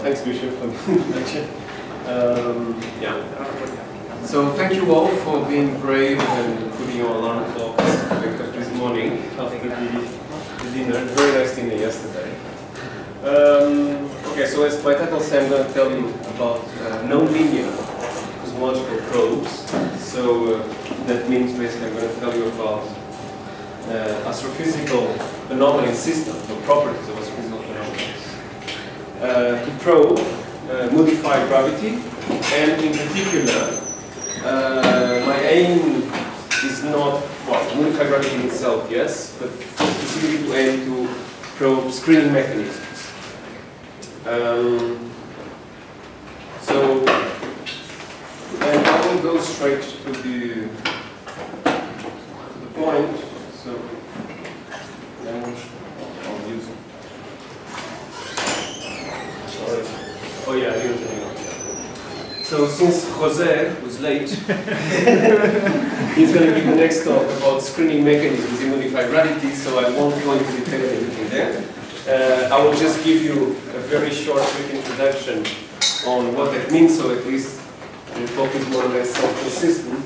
Thanks, Bishop, for the introduction. So thank you all for being brave and putting your alarm clocks to wake up this morning after the dinner. Very nice dinner yesterday. Okay, so as my title says, I'm going to tell you about nonlinear cosmological probes. So that means basically I'm going to tell you about astrophysical anomaly systems, or properties of astrophysical phenomena. To probe modified gravity, and in particular, my aim is not, well, modified gravity in itself, yes, but specifically to aim to probe screening mechanisms. And I will go straight to the point. So, I'll use it. Oh yeah, I didn't know. So since Jose was late, he's going to give the next talk about screening mechanisms in modified gravity, so I won't go into detail anything there. I will just give you a very short quick introduction on what that means, so at least the talk is more or less self-consistent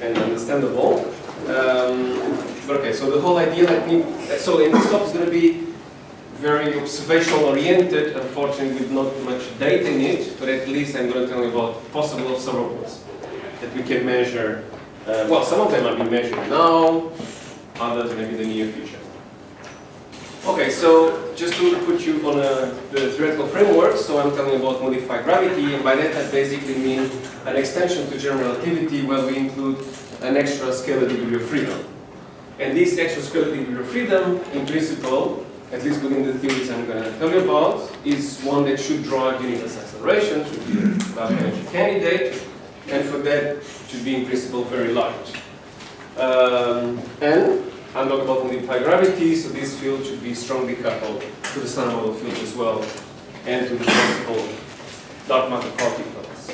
and understandable. But okay, so the whole idea, so in this talk is going to be very observational oriented, unfortunately with not much data in it, but at least I'm going to tell you about possible observables that we can measure. Well, some of them might be measured now, others maybe in the near future. Okay, so just to put you on the theoretical framework, so I'm telling you about modified gravity, and by that I basically mean an extension to general relativity where we include an extra scalar degree of freedom. And this extra scalar degree of freedom, in principle, at least within the theories I'm going to tell you about, is one that should drive unitless acceleration, should be a value energy candidate, and for that should be in principle very light. And I'm talking about modified gravity, so this field should be strongly coupled to the standard model field as well, and to the possible dark matter particles.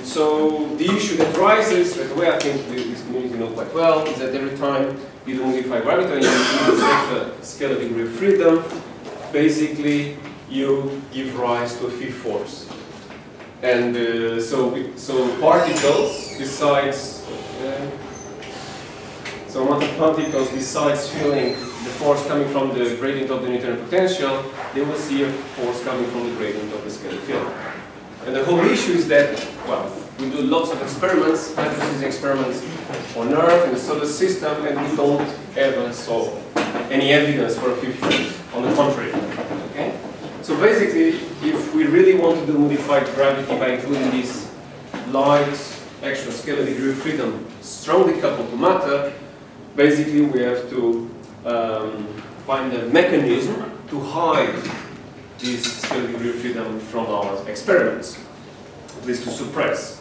So the issue that rises, right away I think this community know quite well, is that every time you do modified gravity and you use extra scalar degree of freedom, basically you give rise to a fifth force. And so particles, besides particles, besides feeling the force coming from the gradient of the Newtonian potential, they will see a force coming from the gradient of the scalar field. And the whole issue is that, well, we do lots of experiments, hydrogen experiments on Earth, in the solar system, and we don't ever saw any evidence for a fifth force. On the contrary. Okay? So basically, if we really want to do modified gravity by including this light extra scalar degree of freedom strongly coupled to matter, basically we have to find a mechanism to hide this scalar degree of freedom from our experiments, at least to suppress.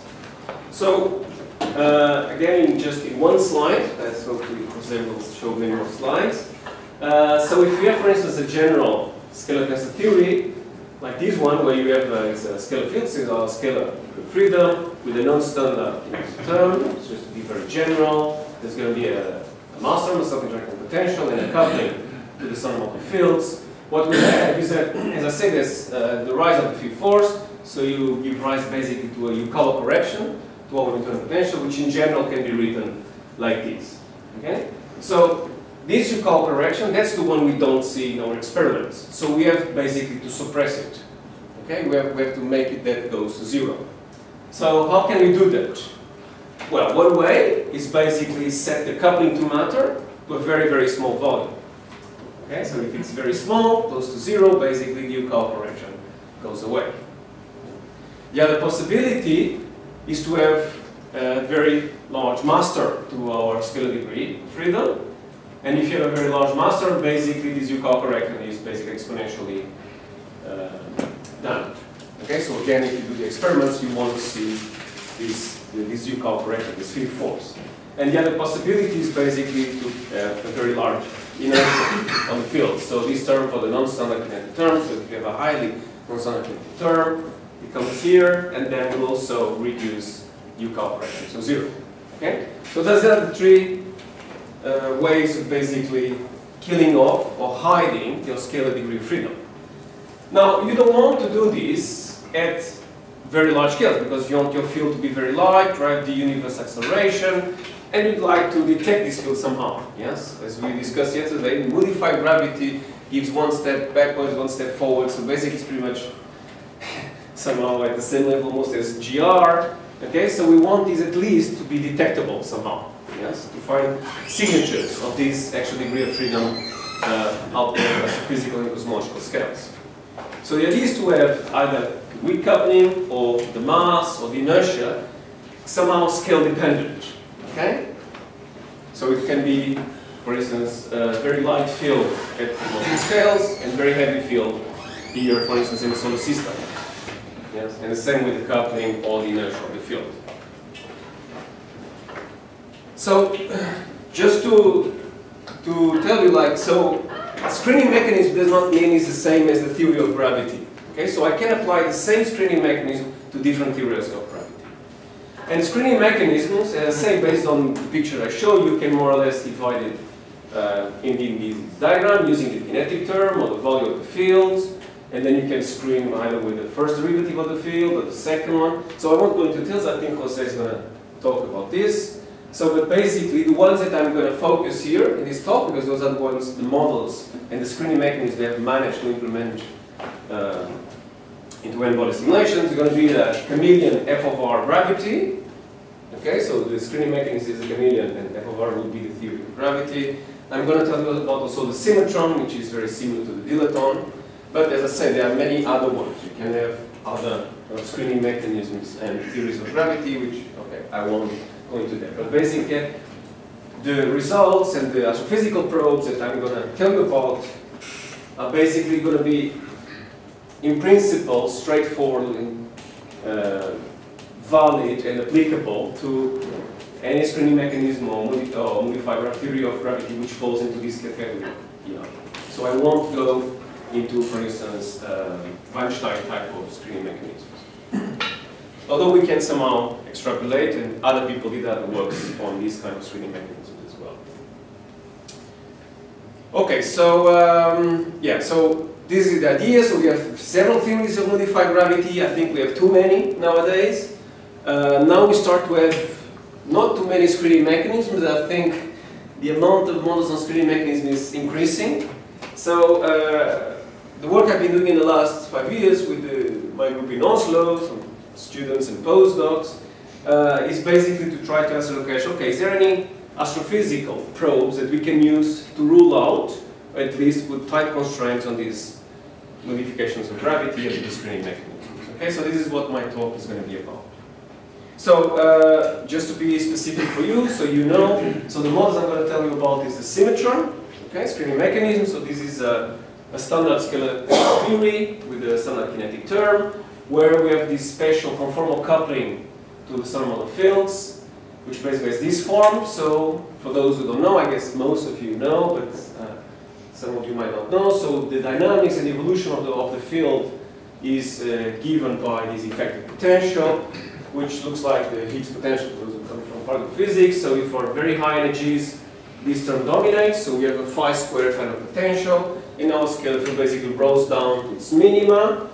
So, again, just in one slide, as hopefully Jose will show many more slides. So if you have, for instance, a general scalar tensor theory, like this one, where you have it's a scalar field, so a scalar freedom with a non-standard term, it's just to be very general. There's going to be a mass term, a self-interacting potential, and a coupling to the sum of the fields. What we have is that, as I said, there's the rise of the fifth force, so you give rise basically to a Yukawa correction to our Newtonian potential, which in general can be written like this. Okay? So this Yukawa correction, that's the one we don't see in our experiments. So we have basically to suppress it. Okay? We have to make it that goes to zero. So how can we do that? Well, one way is basically set the coupling to matter to a very, very small volume. Okay, so if it's very small, close to zero, basically the Yukawa correction goes away. The other possibility is to have a very large master to our scalar degree of freedom. And if you have a very large master, basically this Yukawa correction is basically exponentially damaged. Okay, so again, if you do the experiments, you want to see this Yukawa correction, this field force. And the other possibility is basically to have a very large inertia on the field. So this term for the non-standard kinetic term, so if you have a highly non-standard kinetic term, it comes here, and then we'll also reduce Yukawa correction, so zero. Okay? So those are the three ways of basically killing off or hiding your scalar degree of freedom. Now, you don't want to do this at very large scales because you want your field to be very light, drive the universe acceleration, and you'd like to detect this field somehow. Yes, as we discussed yesterday, modified gravity gives one step backwards, one step forward, so basically it's pretty much somehow at the same level almost as GR. Okay, so we want these at least to be detectable somehow. Yes, to find signatures of this actual degree of freedom out there as physical and cosmological scales. So the idea is to have either weak coupling or the mass or the inertia somehow scale dependent. Okay? So it can be, for instance, a very light field at multiple scales and very heavy field here, for instance, in the solar system. Yes? And the same with the coupling or the inertia of the field. So just to tell you, like, so screening mechanism does not mean it's the same as the theory of gravity. Okay, so I can apply the same screening mechanism to different theories of gravity. And screening mechanisms, as I say, based on the picture I show you, can more or less divide it in this diagram using the kinetic term or the volume of the fields, and then you can screen either with the first derivative of the field or the second one. So I won't go into details. I think Jose is going to talk about this. So, but basically, the ones that I'm going to focus here in this talk, because those are the ones, the models and the screening mechanisms they have managed to implement into n-body simulations, are going to be the chameleon f of r gravity. Okay, so the screening mechanism is the chameleon, and f of r will be the theory of gravity. I'm going to tell you about also the symmetron, which is very similar to the dilaton. But as I said, there are many other ones. You can have other screening mechanisms and theories of gravity, which, okay, I won't go into that. But basically, the results and the astrophysical probes that I'm going to tell you about are basically going to be, in principle, straightforward and valid and applicable to any screening mechanism or modified theory of gravity which falls into this category. Yeah. So I won't go into, for instance, Weinstein type of screening mechanisms. Although we can somehow extrapolate, and other people did other works on these kind of screening mechanisms as well. Okay, so yeah, so this is the idea. So we have several theories of modified gravity. I think we have too many nowadays. Now we start to have not too many screening mechanisms. I think the amount of models on screening mechanisms is increasing. So the work I've been doing in the last 5 years with my group in Oslo, some students and postdocs, is basically to try to answer the question, okay, is there any astrophysical probes that we can use to rule out, or at least put tight constraints on these modifications of gravity and the screening mechanisms? Okay, so this is what my talk is going to be about. So just to be specific for you, so you know, so the models I'm going to tell you about is the symmetron, okay, screening mechanism. So this is a standard scalar theory with a standard kinetic term, where we have this special conformal coupling to the standard model fields, which basically has this form. So for those who don't know, I guess most of you know, but some of you might not know. So the dynamics and evolution of the field is given by this effective potential, which looks like the Higgs potential for those who come from particle physics. So if for very high energies, this term dominates. So we have a phi squared kind of potential. In our scale, it basically rolls down to its minima.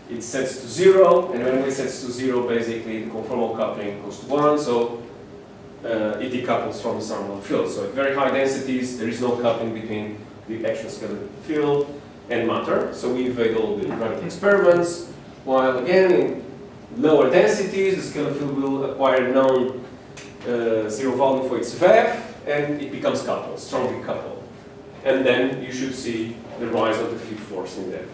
It sets to 0, and when it sets to 0, basically the conformal coupling goes to 1, so it decouples from the standard model field. So at very high densities, there is no coupling between the actual scalar field and matter. So we evade all the gravity experiments, while again in lower densities, the scalar field will acquire known zero value for its VF, and it becomes coupled, strongly coupled. And then you should see the rise of the field force in there.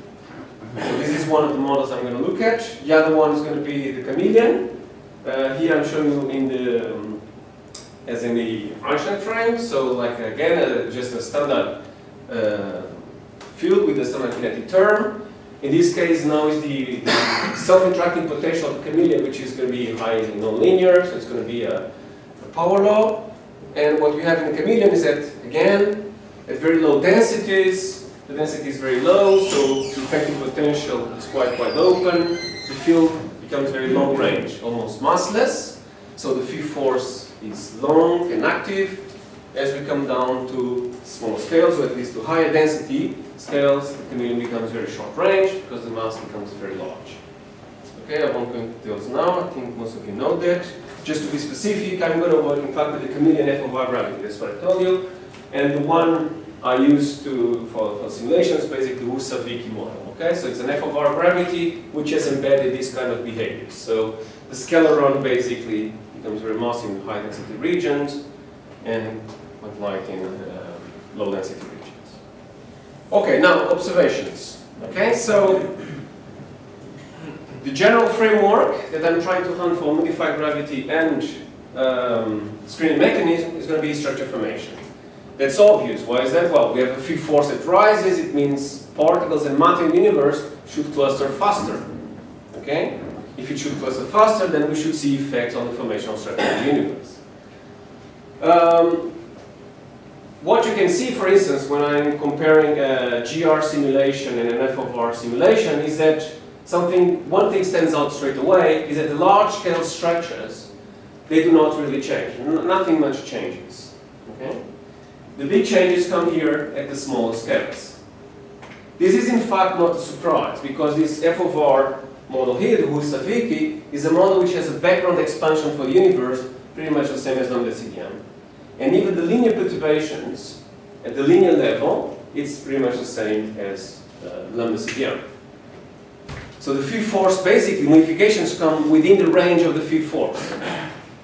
So this is one of the models I'm going to look at. The other one is going to be the chameleon. Here I'm showing you in the as in the Einstein frame. So like again, just a standard field with a standard kinetic term. In this case, now is the self-interacting potential of the chameleon, which is going to be highly nonlinear. So it's going to be a power law. And what we have in the chameleon is that again, at very low densities, the density is very low, so the effective potential is quite open. The field becomes very long range, almost massless. So the field force is long and active. As we come down to small scales, or at least to higher density scales, the chameleon becomes very short range because the mass becomes very large. Okay, I won't go into those now. I think most of you know that. Just to be specific, I'm going to work in fact with the chameleon f of gravity. That's what I told you. And the one I use for simulations basically Savicki model. Okay, so it's an f of gravity which has embedded this kind of behavior. So the scaleron basically becomes very massive in high density regions and quite light in low density regions. Okay, now observations. Okay, so the general framework that I'm trying to hunt for modified gravity and screening mechanism is going to be structure formation. That's obvious. Why is that? Well, we have a field force that rises. It means particles and matter in the universe should cluster faster. Okay? If it should cluster faster, then we should see effects on the formation of structure in the universe. What you can see, for instance, when I'm comparing a GR simulation and an F of R simulation is that one thing stands out straight away is that the large-scale structures, they do not really change. Nothing much changes. Okay? The big changes come here at the smaller scales. This is in fact not a surprise because this F of R model here, the Savicki, is a model which has a background expansion for the universe pretty much the same as lambda CDM. And even the linear perturbations at the linear level, it's pretty much the same as lambda CDM. So the field force, basically, modifications come within the range of the field force.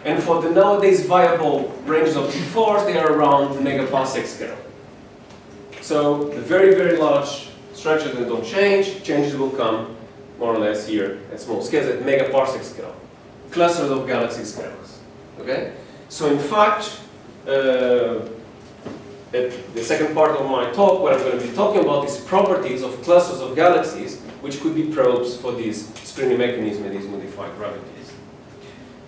And for the nowadays viable ranges of field force, they are around the megaparsec scale. So the very large structures that don't change, changes will come more or less here at small scales, at megaparsec scale. Clusters of galaxy scales. Okay? So in fact, at the second part of my talk, what I'm going to be talking about is properties of clusters of galaxies, which could be probes for these screening mechanism and these modified gravities.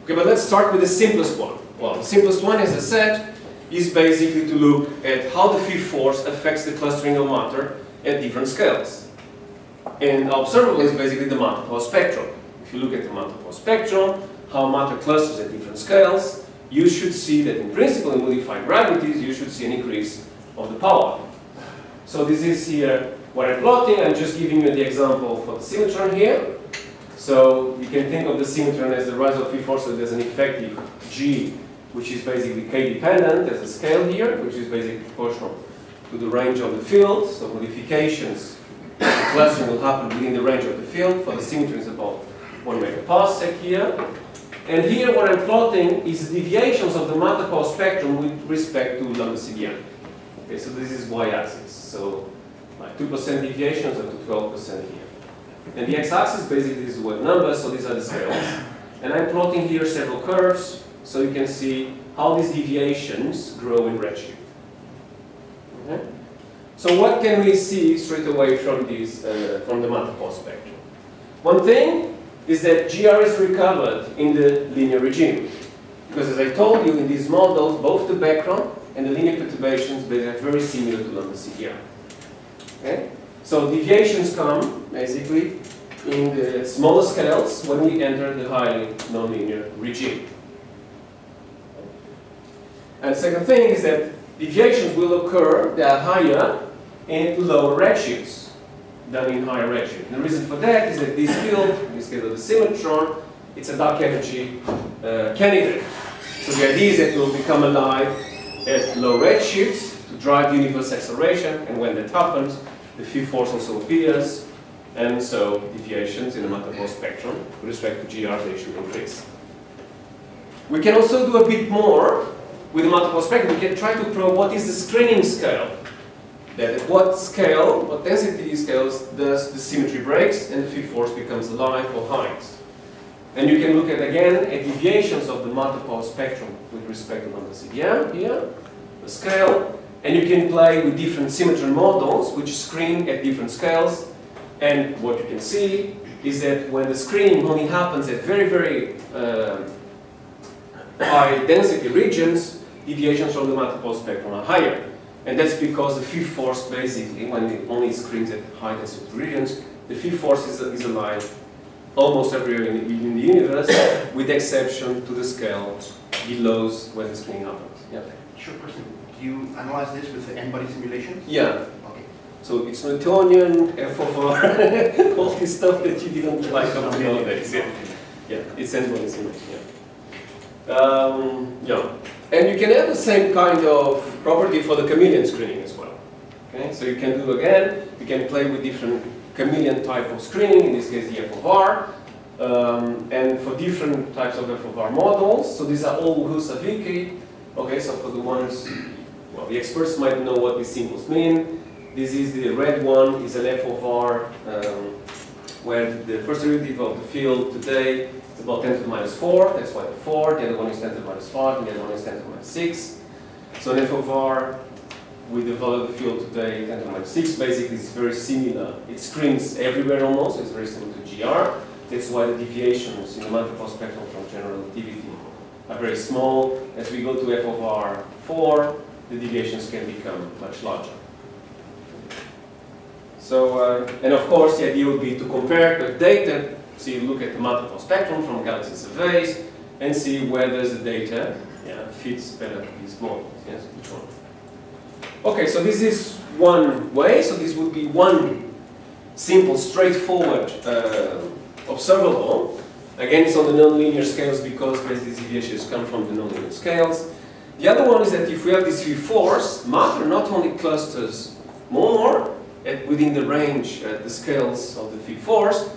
Okay, but let's start with the simplest one. Well, the simplest one, as I said, is basically to look at how the field force affects the clustering of matter at different scales. And observable is basically the matter power spectrum. If you look at the matter power spectrum, how matter clusters at different scales, you should see that in principle in modified gravities, you should see an increase of the power. So this is here what I'm plotting. I'm just giving you the example for the symmetron here. So you can think of the symmetron as the rise of field force, so there's an effective G, which is basically K-dependent. There's a scale here, which is basically proportional to the range of the field. So modifications, the clustering will happen within the range of the field. For the symmetron, it's about 1 megaparsec here. And here what I'm plotting is deviations of the matter power spectrum with respect to lambda CDM. Okay, so this is y-axis. So like 2% deviations up to 12% here. And the x-axis basically is the wave number, so these are the scales. And I'm plotting here several curves, so you can see how these deviations grow in redshift. Okay? So what can we see straight away from these, from the matter power spectrum? One thing is that GR is recovered in the linear regime. Because as I told you, in these models, both the background and the linear perturbations they are very similar to lambda CDR. Okay? So deviations come, basically, in the smaller scales when we enter the highly nonlinear regime. And the second thing is that deviations will occur that are higher in lower redshifts than in higher redshift. And the reason for that is that this field, in this case of the symmetron, it's a dark energy candidate. So the idea is that it will become alive at low redshifts to drive the universe acceleration, and when that happens, the field force also appears, and so deviations in the matter power spectrum with respect to GR they should increase. We can also do a bit more with the multiple spectrum. We can try to probe what is the screening scale. That at what scale, what density scales does the symmetry breaks and the phi force becomes alive or hides. And you can look at, again, at deviations of the multiple spectrum with respect to lambda CDM here, the scale, and you can play with different symmetry models which screen at different scales. And what you can see is that when the screening only happens at very, very high density regions, deviations from the multiple spectrum are higher. And that's because the phi force, basically, when it only screens at high density regions, the phi force is alive almost everywhere in the universe, with exception to the scale below where the screening happens. Yeah. Short question. Do you analyze this with the n-body simulations? Yeah. Okay. So it's Newtonian, f of r, all this stuff that you didn't like up to nowadays. Yeah. Yeah. It's n-body simulation. Yeah. Yeah. And you can have the same kind of property for the chameleon screening as well. Okay, so you can do again, you can play with different chameleon type of screening, in this case the f of r, and for different types of f of r models. So these are all Husaviki. Okay, so for the ones, well, the experts might know what these symbols mean. This is the red one, is an f of r, where the first derivative of the field today is about 10 to the minus 4, that's why the 4, the other one is 10 to the minus 5, and the other one is 10 to the minus 6. So an f of r with the value of the field today, 10 to the minus 6, basically is very similar. It screens everywhere almost, it's very similar to GR. That's why the deviations in the multiple spectrum from general relativity are very small. As we go to f of r4, the deviations can become much larger. So, and of course, the idea would be to compare the data. So you look at the multiple spectrum from galaxy surveys and see where does the data fits better to these models. Yes, which one? Okay, so this is one way. So this would be one simple, straightforward observable. Again, it's on the nonlinear scales because basically deviations come from the nonlinear scales. The other one is that if we have this phi force, matter not only clusters more within the range at the scales of the phi force,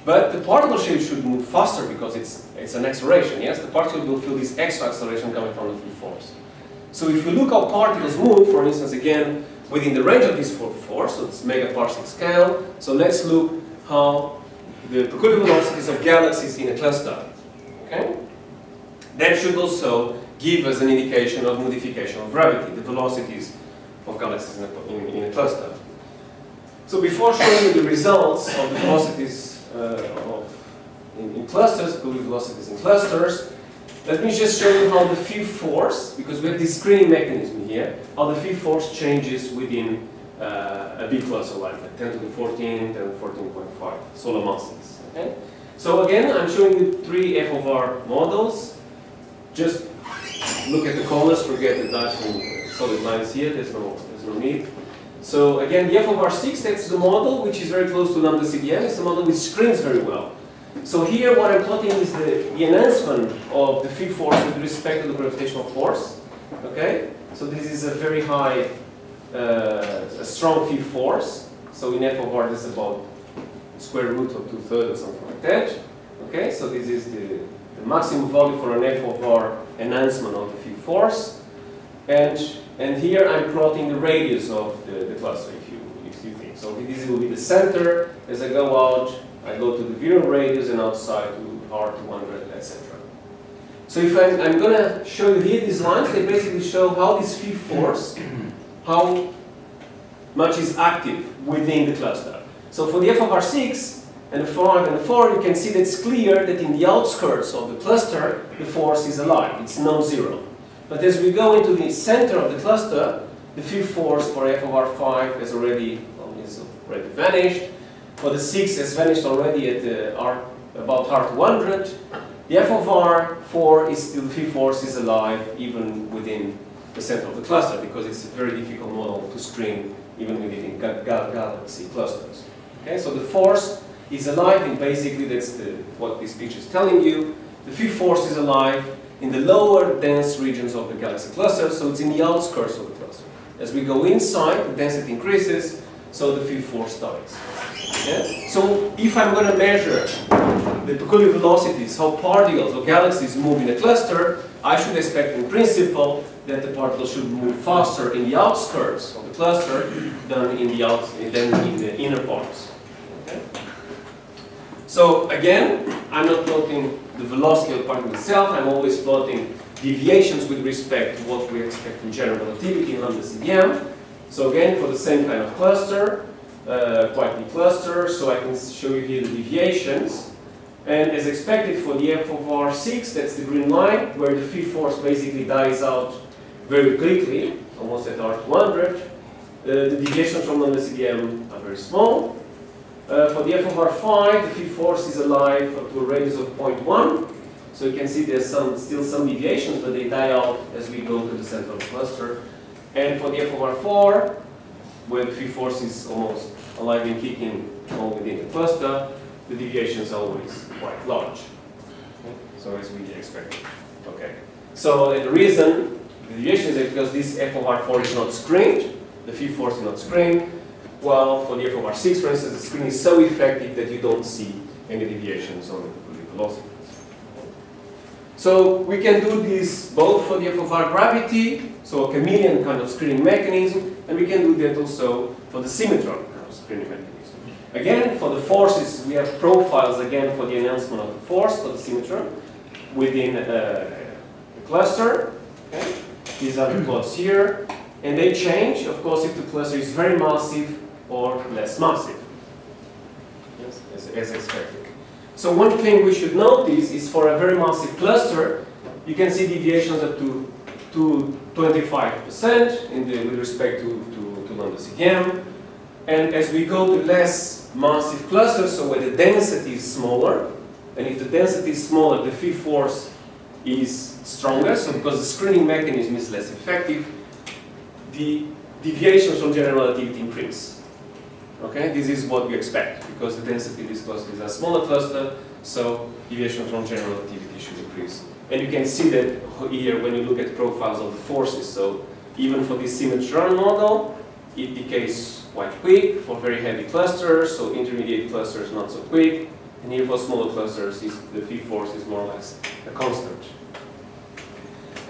but the particle shape should move faster because it's an acceleration. Yes, the particle will feel this extra acceleration coming from the phi force. So if we look how particles move, for instance, again within the range of this force, so it's megaparsec scale. So let's look how the peculiar velocities of galaxies in a cluster. Okay, that should also give us an indication of modification of gravity, the velocities of galaxies in a cluster. So before showing you the results of the velocities in clusters, peculiar velocities in clusters, let me just show you how the phi force, because we have this screening mechanism here, how the phi force changes within a big cluster like that, 10 to the 14, 10 to the 14.5 solar masses. Okay? So again, I'm showing you 3 f of r models. Just look at the colors, forget the dashed and solid lines here, there's no need. So again, the f of r6, that's the model which is very close to lambda CDM. It's the model which screens very well. So here what I'm plotting is the enhancement of the phi force with respect to the gravitational force. Okay? So this is a very high, a strong phi force. So in f of r, this is about square root of 2/3 or something like that. Okay? So this is the maximum value for an f of r enhancement of the phi force. And here I'm plotting the radius of the cluster, if you think. So this will be the center. As I go out, I go to the virial radius and outside to R200, etc. So if I'm going to show you here these lines, they basically show how this phi force, how much is active within the cluster. So for the f of r6 and the 5 and the 4, you can see that it's clear that in the outskirts of the cluster, the force is alive. It's non-zero. But as we go into the center of the cluster, the phi force for f of r5 is already vanished. For the 6 has vanished already at about R200. The f of r4 is still, the phi force is alive even within the center of the cluster because it's a very difficult model to screen even within galaxy clusters. Okay, so the force is alive, and basically that's what this picture is telling you. The phi force is alive in the lower dense regions of the galaxy cluster, so it's in the outskirts of the cluster. As we go inside, the density increases, so the field force dies. Yeah? So if I'm going to measure the peculiar velocities, how particles or galaxies move in a cluster, I should expect in principle that the particles should move faster in the outskirts of the cluster than in the inner parts. Okay? So again, I'm not plotting the velocity of the particle itself, I'm always plotting deviations with respect to what we expect in general relativity and lambda CDM. So again, for the same kind of cluster, quite big cluster, so I can show you here the deviations. And as expected for the f of R6, that's the green line, where the field force basically dies out very quickly, almost at R200. The deviations from lambda CDM are very small. For the f of R5, the field force is alive up to a radius of 0.1. So you can see there's still some deviations, but they die out as we go to the center of the cluster. And for the f of R4, where the field force is almost alive and kicking all within the cluster, the deviations are always quite large. Okay? So as we expected. Okay. So the reason the deviation is because this f of R4 is not screened, the field force is not screened, while for the f of R6, for instance, the screen is so effective that you don't see any deviations on the velocity. So we can do this both for the f of R gravity, so a chameleon kind of screening mechanism, and we can do that also for the symmetron kind of screening mechanism. Again, for the forces, we have profiles again for the announcement of the force for the symmetron within the cluster. Okay? These are the plots here, and they change, of course, if the cluster is very massive or less massive, yes, as expected. So one thing we should notice is for a very massive cluster, you can see deviations up to 25% with respect to lambda CDM. And as we go to less massive clusters, so where the density is smaller, and if the density is smaller, the field force is stronger, so because the screening mechanism is less effective, the deviations from general relativity increase. Okay, this is what we expect, because the density of this cluster is a smaller cluster, so deviations from general relativity should increase. And you can see that here when you look at profiles of the forces. So even for this symmetron model, it decays quite quick for very heavy clusters, so intermediate clusters not so quick. And here for smaller clusters, the field force is more or less a constant.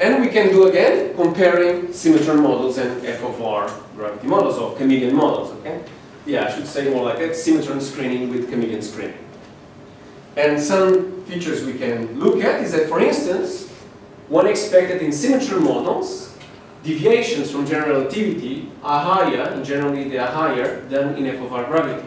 And we can do again comparing symmetron models and f of R gravity models, or chameleon models, okay? Yeah, I should say more like that, symmetron screening with chameleon screening. And some features we can look at is that, for instance, one expected in symmetron models, deviations from general relativity are higher, and generally they are higher than in f of R gravity.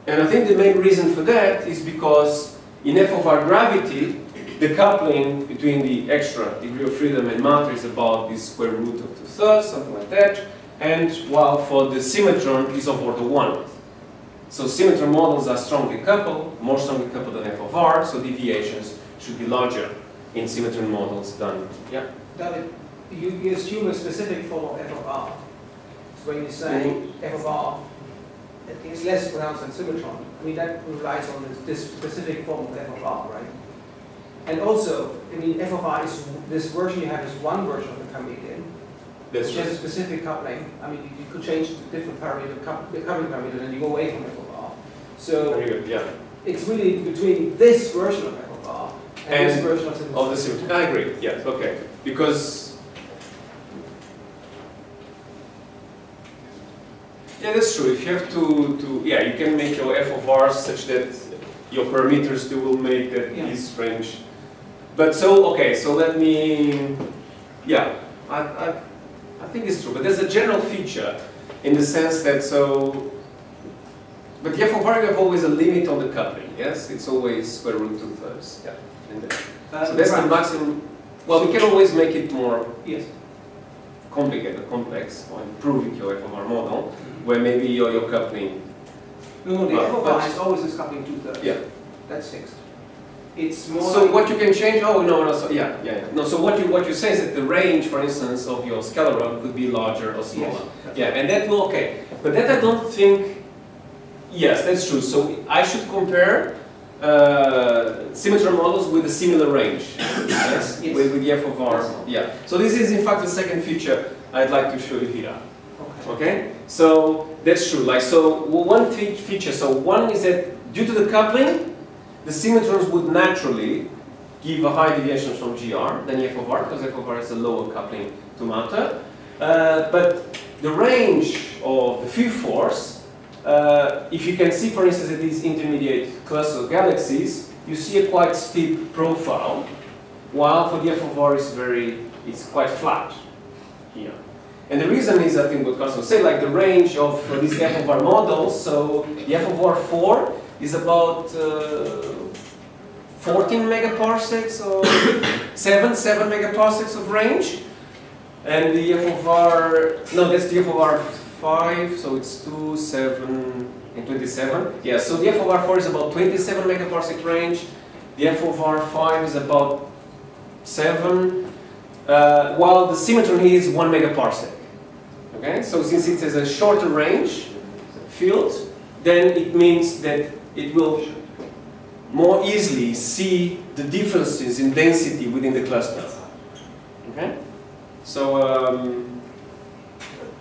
And I think the main reason for that is because in f of R gravity, the coupling between the extra degree of freedom and matter is about the square root of 2/3, something like that. And while for the symmetron is of order 1. So symmetron models are strongly coupled, more strongly coupled than f of R, so deviations should be larger in symmetron models than, yeah? David, you assume a specific form of f of R. So when you say f of R is less pronounced than symmetron, I mean that relies on this specific form of f of R, right? And also, I mean f of R is, this version you have is one version of the chameleon, which has a specific coupling. I mean, you could change the different parameter, the coupling parameter, and you go away from f of R. So yeah. It's really between this version of f of R and this version of symmetron. Of the symmetron. I agree. Yes. Okay. Because yeah, that's true. If you have yeah, you can make your f of R such that your parameters they will make that this range. But so okay, so let me yeah. I think it's true, but there's a general feature in the sense that but the f of R you have always a limit on the coupling, yes? It's always square root 2/3. Yeah. So that's the maximum. Well, we can always make it more complicated, complex, or improving your f of R model, where maybe your coupling. No, the f of R is always this coupling 2/3. Yeah. That's fixed. It's more. So what you can change? Oh no, so yeah. No, so what you say is that the range, for instance, of your scaleron could be larger or smaller. Yes, yeah, and that will but that I don't think. Yes, that's true. So I should compare symmetron models with a similar range. Yes, with the f of R. Yeah. So this is in fact the second feature I'd like to show you here. Okay, so that's true. Like, so one feature. So one is that due to the coupling, the symmetrons would naturally give a high deviation from GR than f of r, because f of r has a lower coupling to Mota. But the range of the few force, if you can see, for instance, at these intermediate clusters of galaxies, you see a quite steep profile, while for the f of r it's quite flat here. And the reason is, I think what Carsten said, like the range of these f of r models, so the f of r4 is about 14 megaparsecs or 7 megaparsecs of range. And the f of r, no, that's the f of r5, so it's 2, 7, and 27. Yeah, so the f of r4 is about 27 megaparsec range. The f of r5 is about 7, while the symmetron here is 1 megaparsec. Okay, so since it has a shorter range field, then it means that it will more easily see the differences in density within the cluster. Okay, so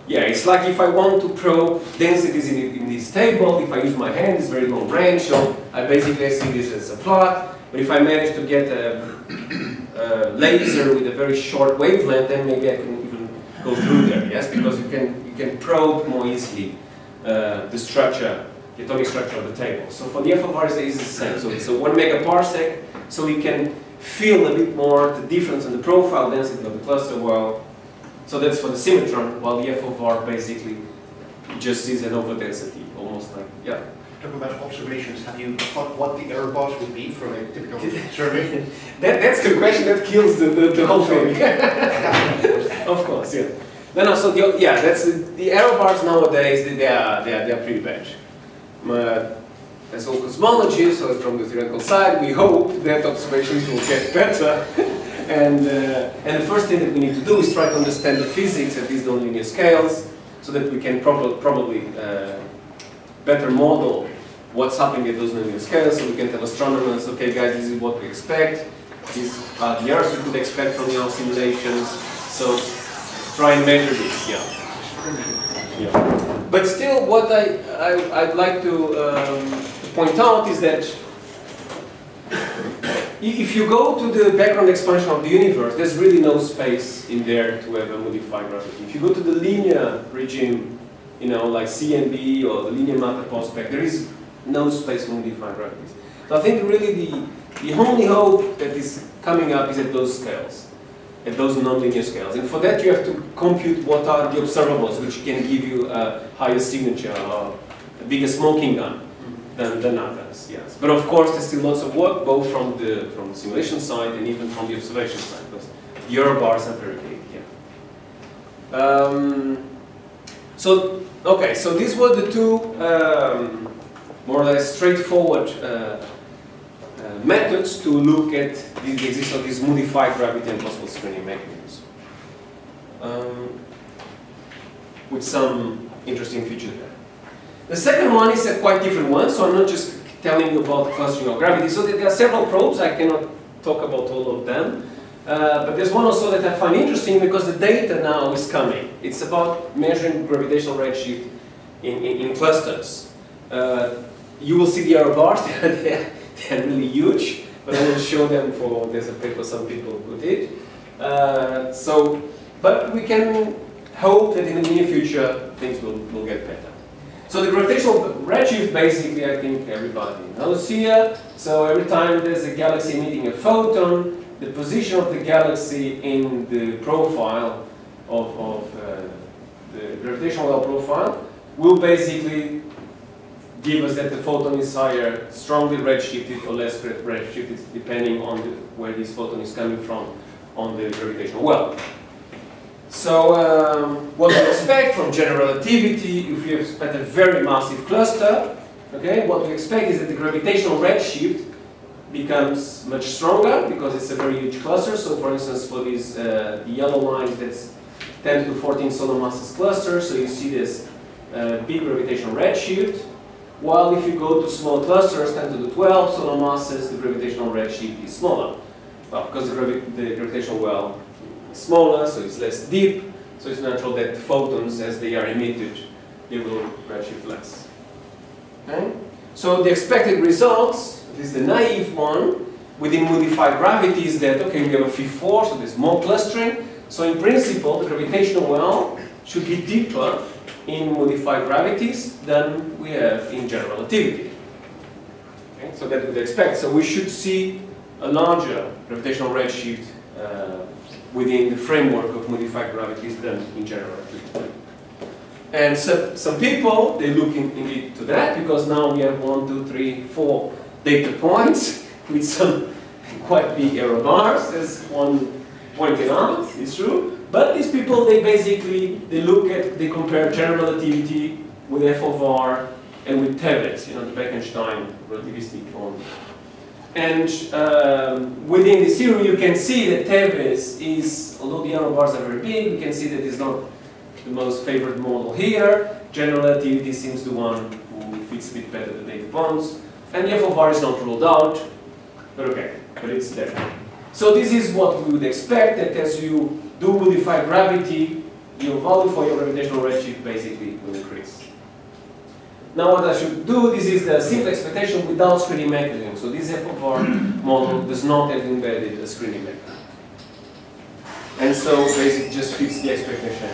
yeah, it's like if I want to probe densities in this table, if I use my hand, it's very long range, so I basically see this as a plot. But if I manage to get a laser with a very short wavelength, then maybe I can even go through there, yes, because you can probe more easily the structure, the atomic structure of the table. So for the f of r is the same. So it's a 1 megaparsec, so we can feel a bit more the difference in the profile density of the cluster. Well, so that's for the symmetron, while the f of r basically just is an overdensity, almost like, yeah. Talking about observations, have you thought what the error bars would be for a typical survey? That's the question that kills the whole thing. Of course, yeah. No, so yeah, that's the error bars nowadays. They are pretty bad. As all cosmologists, so from the theoretical side, we hope that observations will get better. And the first thing that we need to do is try to understand the physics at these nonlinear scales, so that we can probably better model what's happening at those nonlinear scales, so we can tell astronomers, okay guys, this is what we expect, these are the errors we could expect from our simulations, so try and measure this, yeah. But still, what I'd like to point out is that if you go to the background expansion of the universe, there's really no space in there to have a modified gravity. If you go to the linear regime, you know, like CNB or the linear matter postspec, there is no space for modified gravities. So I think really the only hope that is coming up is at those scales, at those nonlinear scales. And for that you have to compute what are the observables, which can give you a higher signature or a bigger smoking gun than others, yes. But of course there's still lots of work, both from the simulation side and even from the observation side, because the error bars are very big, yeah. So, okay, so these were the two more or less straightforward methods to look at the existence of these modified gravity and possible screening mechanisms. With some interesting features there. The second one is a quite different one, so I'm not just telling you about clustering of gravity. So there are several probes, I cannot talk about all of them. But there's one also that I find interesting because the data now is coming. It's about measuring gravitational redshift in clusters. You will see the error bars, they're really huge, but I will show them for, there's a paper some people put it. But we can hope that in the near future things will get better. So the gravitational redshift, basically, I think everybody knows here. So every time there's a galaxy emitting a photon, the position of the galaxy in the profile of the gravitational well profile will basically give us that the photon is higher, strongly redshifted or less redshifted, depending on where this photon is coming from on the gravitational well. So what we expect from general relativity, if you expect a very massive cluster, okay, what we expect is that the gravitational redshift becomes much stronger because it's a very huge cluster. So for instance, for these the yellow lines, that's 10 to 14 solar masses cluster, so you see this big gravitational redshift. While if you go to small clusters, 10 to the 12 solar masses, the gravitational redshift is smaller. Well, because the gravitational well is smaller, so it's less deep, So it's natural that photons, as they are emitted, they will redshift less. Okay? So the expected results, at least the naive one, within modified gravity is that, okay, we have a fifth force, so there's more clustering. So in principle, the gravitational well should be deeper in modified gravities than we have in general relativity. Okay? So that we would expect. So we should see a larger gravitational redshift within the framework of modified gravities than in general relativity. And so, some people, they look indeed to that, because now we have 1, 2, 3, 4 data points with some quite big error bars, as one pointed out, it's true. But these people, they basically, they compare general relativity with f of r and with Tevez, you know, the Bekenstein relativistic one. And within this theory, you can see that Tevez is, although the error bars are very big, you can see that it's not the most favored model here. General relativity seems the one who fits a bit better the data points. And the f of r is not ruled out, but okay, but it's there. So this is what we would expect, that as you do modify gravity, your value for your gravitational redshift basically will increase. Now what I should do, this is the simple expectation without screening mechanism. So this f of r model does not have embedded a screening mechanism. And so basically just fits the expectation.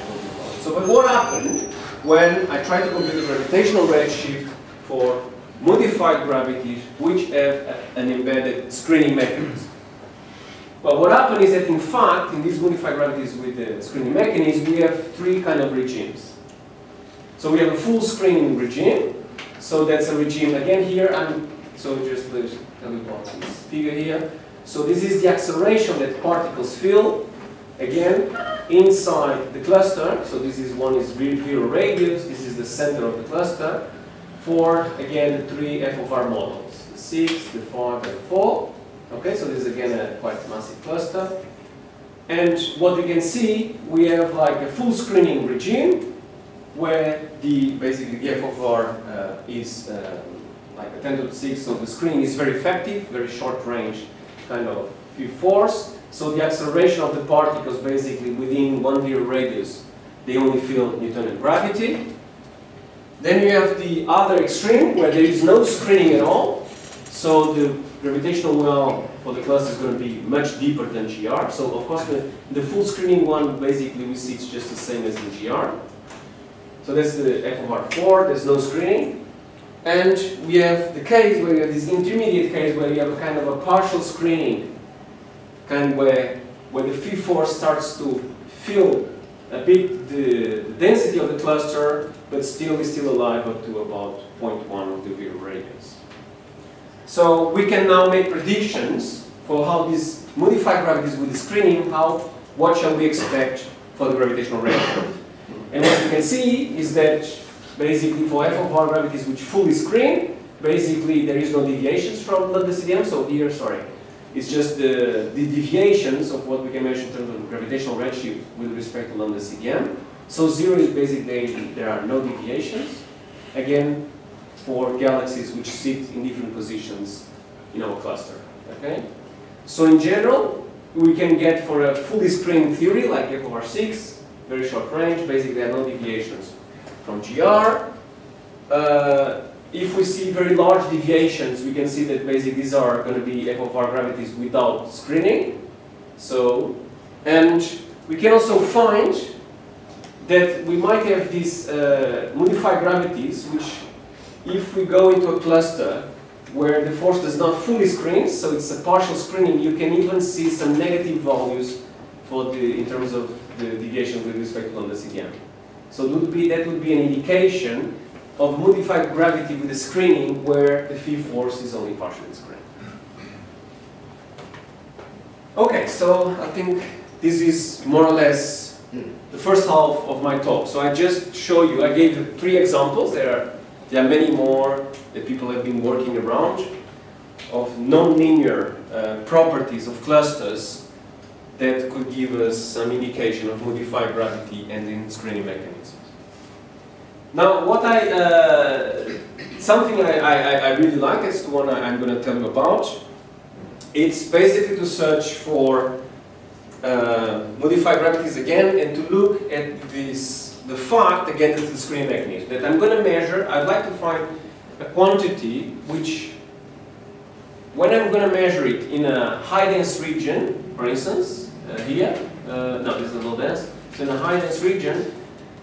So but what happened when I try to compute the gravitational redshift for modified gravities which have an embedded screening mechanism? Well, what happened is that in fact, in these modified gravities with the screening mechanism, we have three kind of regimes. So we have a full screening regime. So that's a regime, again here, so just let's tell you about this figure here. So this is the acceleration that particles feel, again, inside the cluster. So this is one is zero radius, this is the center of the cluster, for, again, the three f of r models, the 6, the 5, and the 4. Okay, so this is again a quite massive cluster. And what we can see, we have like a full screening regime where basically the f of r is like a 10 to the 6, so the screening is very effective, very short range kind of few force. So the acceleration of the particles basically within 1 virial radius, they only feel Newtonian gravity. Then you have the other extreme where there is no screening at all. So the gravitational well for the cluster is going to be much deeper than GR. So of course the full screening one basically we see it's just the same as the GR. So that's the f of r4, there's no screening. And we have the case where you have this intermediate case where you have a kind of a partial screening, kind of where the phi force starts to fill a bit the density of the cluster, but still is still alive up to about 0.1 of the virial radius. So we can now make predictions for how these modified gravities with the screening, what shall we expect for the gravitational redshift. And what you can see is that basically for f of r gravities which fully screen, basically there is no deviations from lambda CDM. So here, sorry, it's just the deviations of what we can measure in terms of gravitational redshift with respect to lambda CDM. So 0 is basically there are no deviations. Again, for galaxies which sit in different positions in our cluster. Okay? So in general, we can get for a fully screened theory like f of r6, very short range, basically there are no deviations from GR. If we see very large deviations, we can see that basically these are going to be f of r gravities without screening. So, and we can also find that we might have these modified gravities which, if we go into a cluster where the force does not fully screen, so it's a partial screening, you can even see some negative values for in terms of the deviation with respect to lambda CDM. So that would be an indication of modified gravity with the screening where the phi force is only partially screened. Okay, so I think this is more or less the first half of my talk. So I just show you, I gave 3 examples. There are many more that people have been working around of nonlinear properties of clusters that could give us some indication of modified gravity and in screening mechanisms. Now, something I really like, it's the one I'm going to tell you about. It's basically to search for modify gravities again and to look at the fact, again, this is the screening mechanism, that I'm going to measure. I'd like to find a quantity which, when I'm going to measure it in a high-dense region, for instance, here, no, this is low dense, so in a high-dense region,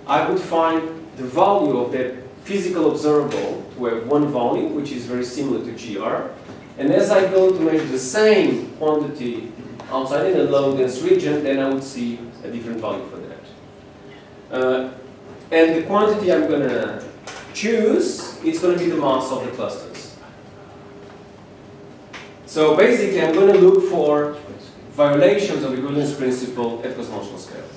I would find the value of that physical observable to have one volume, which is very similar to GR. And as I go to measure the same quantity outside in a low-dense region, then I would see a different value for that. And the quantity I'm going to choose is going to be the mass of the clusters. So basically, I'm going to look for violations of the equivalence principle at cosmological scales.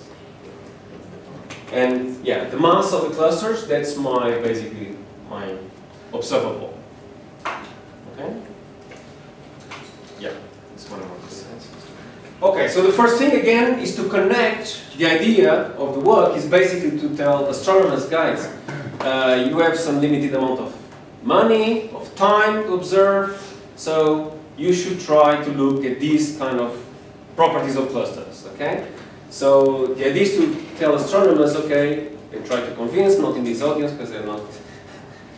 And yeah, the mass of the clusters, that's basically my observable. Okay? Yeah, that's what I want to say. Okay, so the first thing again is to connect the idea of the work is basically to tell astronomers, guys, you have some limited amount of money, of time to observe, so you should try to look at these kind of properties of clusters, okay? So the idea is to tell astronomers, okay, and try to convince, not in this audience, because they're not,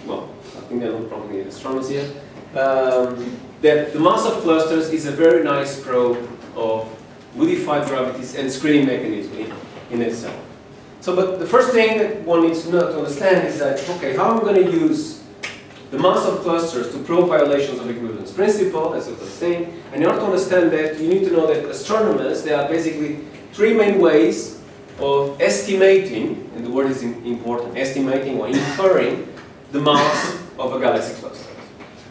well, I think they're not probably astronomers here, that the mass of clusters is a very nice probe of modified gravities and screening mechanism in itself. So, but the first thing that one needs to know to understand is that, okay, how am I going to use the mass of clusters to probe violations of equivalence principle as a first thing? And in order to understand that, you need to know that astronomers, there are basically three main ways of estimating, and the word is important, estimating or inferring the mass of a galaxy cluster.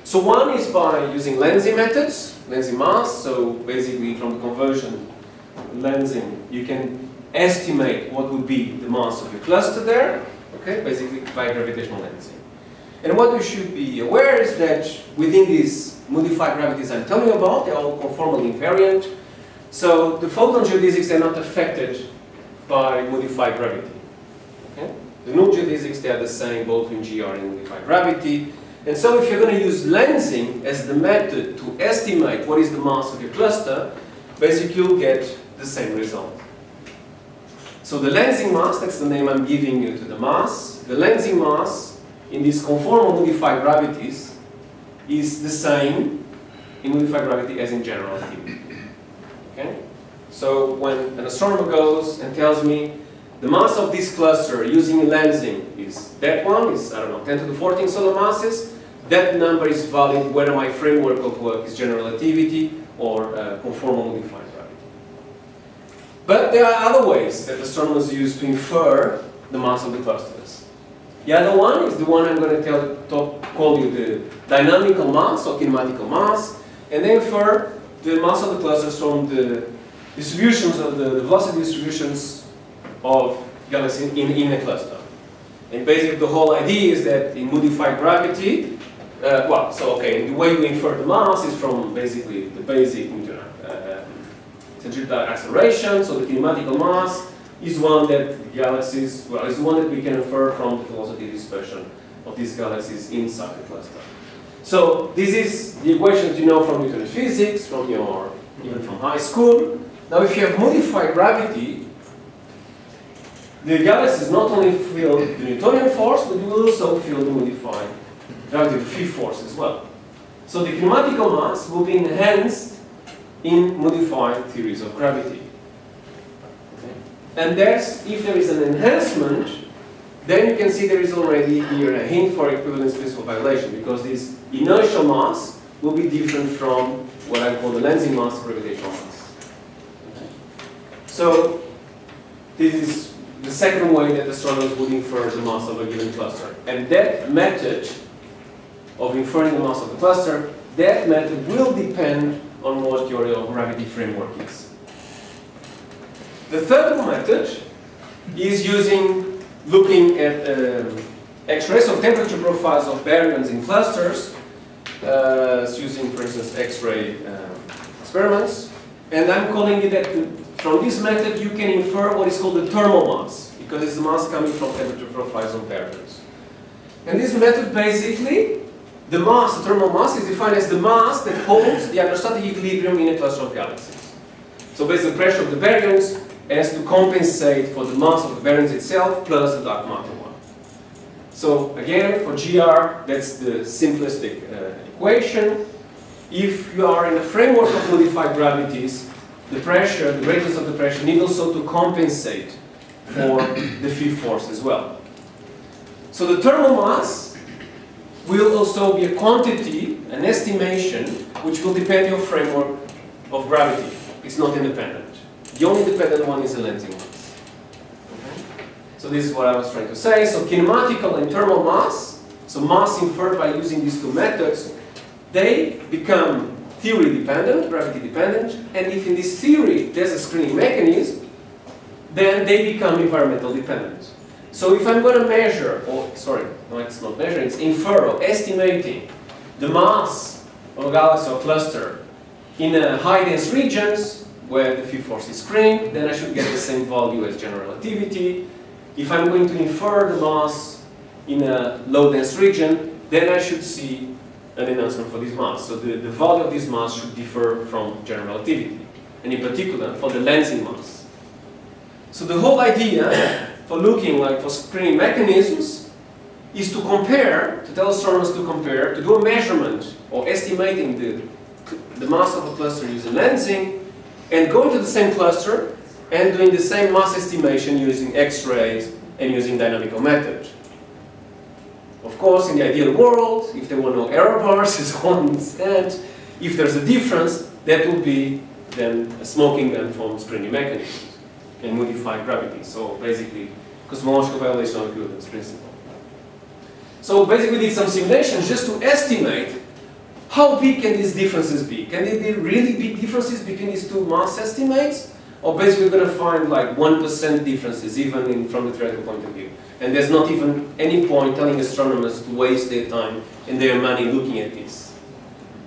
So one is by using lensing methods, lensing mass, so basically from the conversion lensing, you can estimate what would be the mass of your cluster there, okay, basically by gravitational lensing. And what you should be aware is that within these modified gravities I'm telling you about, they're all conformally invariant. So the photon geodesics are not affected by modified gravity. Okay? The null geodesics, they are the same both in GR and modified gravity. And so if you're going to use lensing as the method to estimate what is the mass of your cluster, basically you'll get the same result. So the lensing mass, that's the name I'm giving you to the mass. The lensing mass in these conformal modified gravities is the same in modified gravity as in general relativity. Okay? So when an astronomer goes and tells me the mass of this cluster using lensing is that one, is, I don't know, 10 to the 14 solar masses, that number is valid whether my framework of work is general relativity or conformal modified gravity. But there are other ways that astronomers use to infer the mass of the clusters. The other one is the one I'm going to call you the dynamical mass or kinematical mass, and they infer the mass of the clusters from the distributions of the velocity distributions of galaxies in a cluster. And basically the whole idea is that in modified gravity, the way you infer the mass is from basically the basic centrifugal acceleration. So the kinematical mass is one that galaxies, is the one that we can infer from the velocity dispersion of these galaxies inside the cluster. So this is the equation that you know from Newtonian physics, even from high school. Now if you have modified gravity, the galaxies not only feel the Newtonian force, but will also feel the modified gravitative force as well. So the kinematical mass will be enhanced in modified theories of gravity. Okay. And if there is an enhancement, then you can see there is already here a hint for equivalence principle violation, because this inertial mass will be different from what I call the lensing mass or gravitational mass. Okay. So this is the second way that astronomers would infer the mass of a given cluster. And that method of inferring the mass of the cluster, that method will depend on what your gravity framework is. The third method is looking at X-rays of temperature profiles of baryons in clusters, using, for instance, X-ray experiments. And I'm calling it that from this method you can infer what is called the thermal mass, because it's the mass coming from temperature profiles of baryons. And this method basically, the thermal mass is defined as the mass that holds the hydrostatic equilibrium in a cluster of galaxies. So basically the pressure of the baryons has to compensate for the mass of the baryons itself plus the dark matter one. So again, for GR, that's the simplistic equation. If you are in a framework of modified gravities, the pressure, the gradients of the pressure need also to compensate for the fifth force as well. So the thermal mass will also be a quantity, an estimation, which will depend on your framework of gravity. It's not independent. The only dependent one is the lensing mass. Okay? So this is what I was trying to say. So kinematical and thermal mass, so mass inferred by using these two methods, they become theory dependent, gravity dependent, and if in this theory there's a screening mechanism, then they become environmental dependent. So if I'm going to measure, or sorry, no, it's not measuring, it's infer or estimating the mass of a galaxy or cluster in high dense regions where the fifth force is screened, then I should get the same value as general relativity. If I'm going to infer the mass in a low dense region, then I should see an enhancement for this mass. So the value of this mass should differ from general relativity, and in particular for the lensing mass. So the whole idea for looking like for screening mechanisms is to compare, to tell astronomers to compare, to do a measurement or estimating the mass of a cluster using lensing, and go into the same cluster and doing the same mass estimation using X-rays and using dynamical method. Of course, in the ideal world, if there were no error bars, as one said, if there's a difference, that would be then a smoking gun from screening mechanisms and modified gravity. So basically, cosmological violation of equivalence principle. So basically, we did some simulations just to estimate how big can these differences be. Can there be really big differences between these two mass estimates? Or basically, we're going to find like 1% differences, even from the theoretical point of view. And there's not even any point telling astronomers to waste their time and their money looking at this.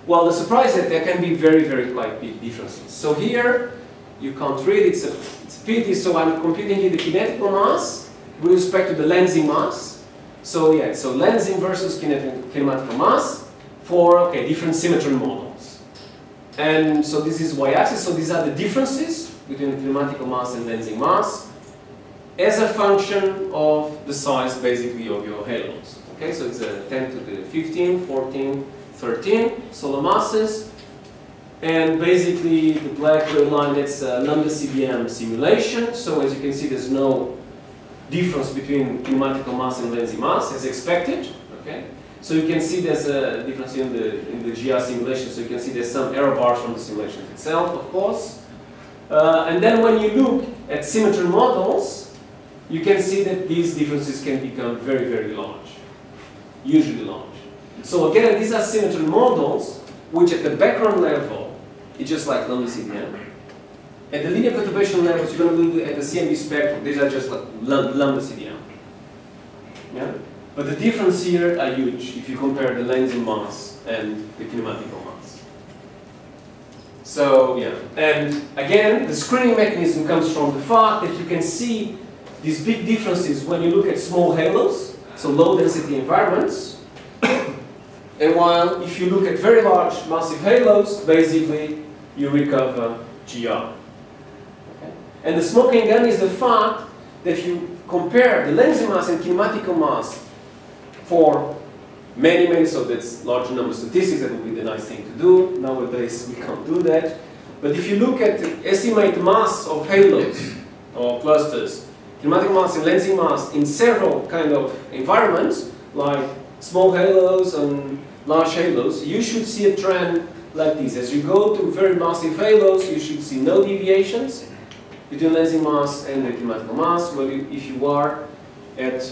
Well, the surprise is that there can be very, very quite big differences. So here, you can't read, it's a pity, so I'm computing here the kinetical mass with respect to the lensing mass. So yeah, so lensing versus kinematical mass for different symmetry models. And so this is y-axis, so these are the differences between kinematical mass and lensing mass as a function of the size basically of your halos. Okay, so it's a 10 to the 15, 14, 13 solar masses. And basically the black gray line, that's a lambda CDM simulation. So as you can see, there's no difference between kinematical mass and lensing mass as expected. Okay, so you can see there's a difference in the GR simulation. So you can see there's some error bars from the simulation itself, of course. And then when you look at symmetry models, you can see that these differences can become very, very large, usually large. So again, these are symmetry models, which at the background level, it's just like lambda CDM. At the linear perturbation levels, you're going to look at the CMB spectrum. These are just like lambda CDM. Yeah? But the difference here are huge if you compare the lensing mass and the kinematical mass. So yeah, and again, the screening mechanism comes from the fact that you can see these big differences when you look at small halos, so low density environments. And while if you look at very large massive halos, basically you recover GR. Okay? And the smoking gun is the fact that if you compare the lensing mass and kinematical mass for many, so that's large number statistics, that would be the nice thing to do. Nowadays we can't do that. But if you look at the estimate mass of halos or clusters, kinematic mass and lensing mass in several kind of environments, like small halos and large halos, you should see a trend like this. As you go to very massive halos, you should see no deviations between lensing mass and the kinematical mass. Well, if you are at,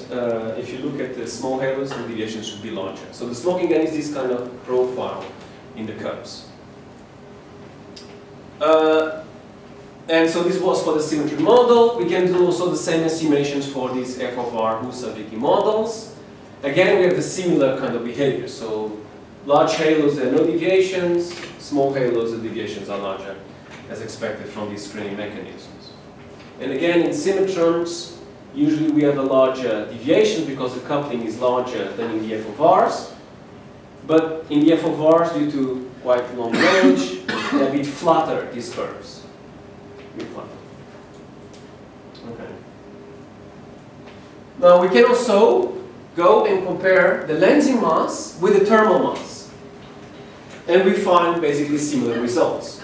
if you look at the small halos, the deviations should be larger. So the smoking gun is this kind of profile in the curves. And so this was for the symmetry model. We can do also the same estimations for these f of r Husserl-Vicky models. Again, we have the similar kind of behavior. So large halos, there are no deviations. Small halos, the deviations are larger, as expected from these screening mechanisms. And again, in symmetrons, usually we have a larger deviation because the coupling is larger than in the f of r's. But in the f of r's, due to quite long range, they're a bit flatter, these curves. mu phi. Okay. Now we can also go and compare the lensing mass with the thermal mass. And we find basically similar results.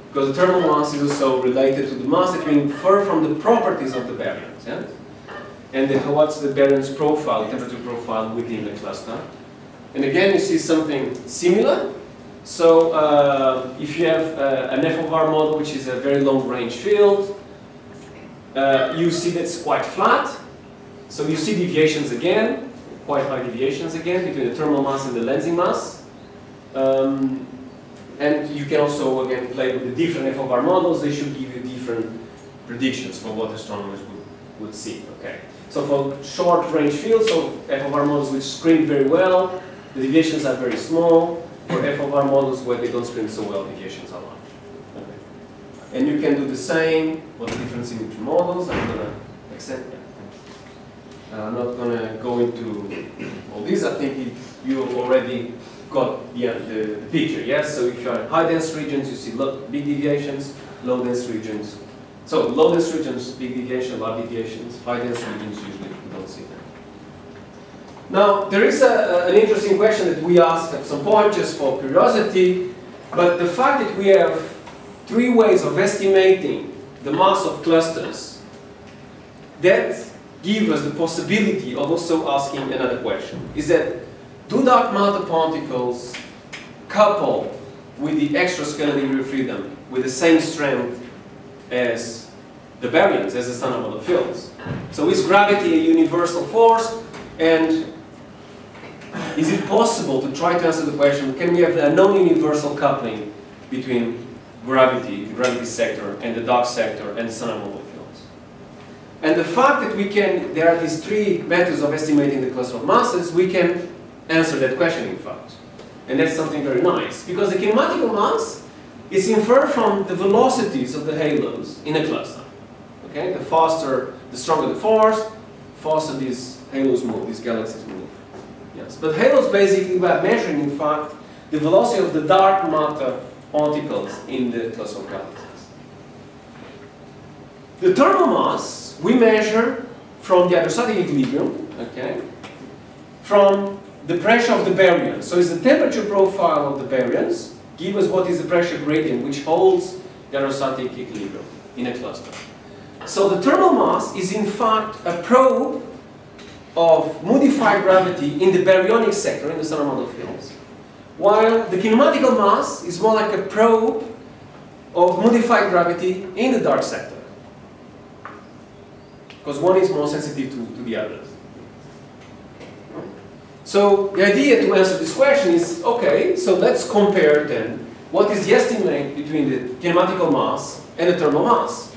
Because the thermal mass is also related to the mass that we infer from the properties of the baryons. Yeah? And what's the baryons profile, temperature profile within the cluster. And again, you see something similar. So if you have an FOR model, which is a very long range field, you see that's quite flat. So you see deviations again, quite high deviations again, between the thermal mass and the lensing mass. And you can also, again, play with the different FOR models. They should give you different predictions for what astronomers would see. Okay. So for short range fields, so FOR models which screen very well, the deviations are very small. For FOR models where they don't screen so well, deviations are large. Okay. And you can do the same for the different symmetry models. I'm going to extend. I'm not going to go into all these. I think you already got the picture, yes? So if you are in high dense regions, you see big deviations, low dense regions. So low dense regions, big deviation, large deviations. High dense regions, usually you don't see them. Now, there is an interesting question that we asked at some point, just for curiosity, but the fact that we have 3 ways of estimating the mass of clusters, that give us the possibility of also asking another question. Is that, do dark matter particles couple with the extra-scalar degree of freedom with the same strength as the baryons, as the standard model fields? So is gravity a universal force? And is it possible to try to answer the question, can we have a non-universal coupling between gravity, the gravity sector, and the dark sector, and the standard model fields? And the fact that there are these 3 methods of estimating the cluster of masses, we can answer that question, in fact. And that's something very nice, because the kinematical mass is inferred from the velocities of the halos in a cluster. Okay? The stronger the force, faster these halos move, these galaxies move. Yes. But halos basically were measuring, in fact, the velocity of the dark matter particles in the cluster of galaxies. The thermal mass we measure from the hydrostatic equilibrium, okay, from the pressure of the baryons. So it's the temperature profile of the baryons, give us what is the pressure gradient which holds the hydrostatic equilibrium in a cluster. So the thermal mass is in fact a probe of modified gravity in the baryonic sector, in the standard model fields, while the kinematical mass is more like a probe of modified gravity in the dark sector, because one is more sensitive to the others. So the idea to answer this question is, okay, so let's compare then what is the estimate between the kinematical mass and the thermal mass.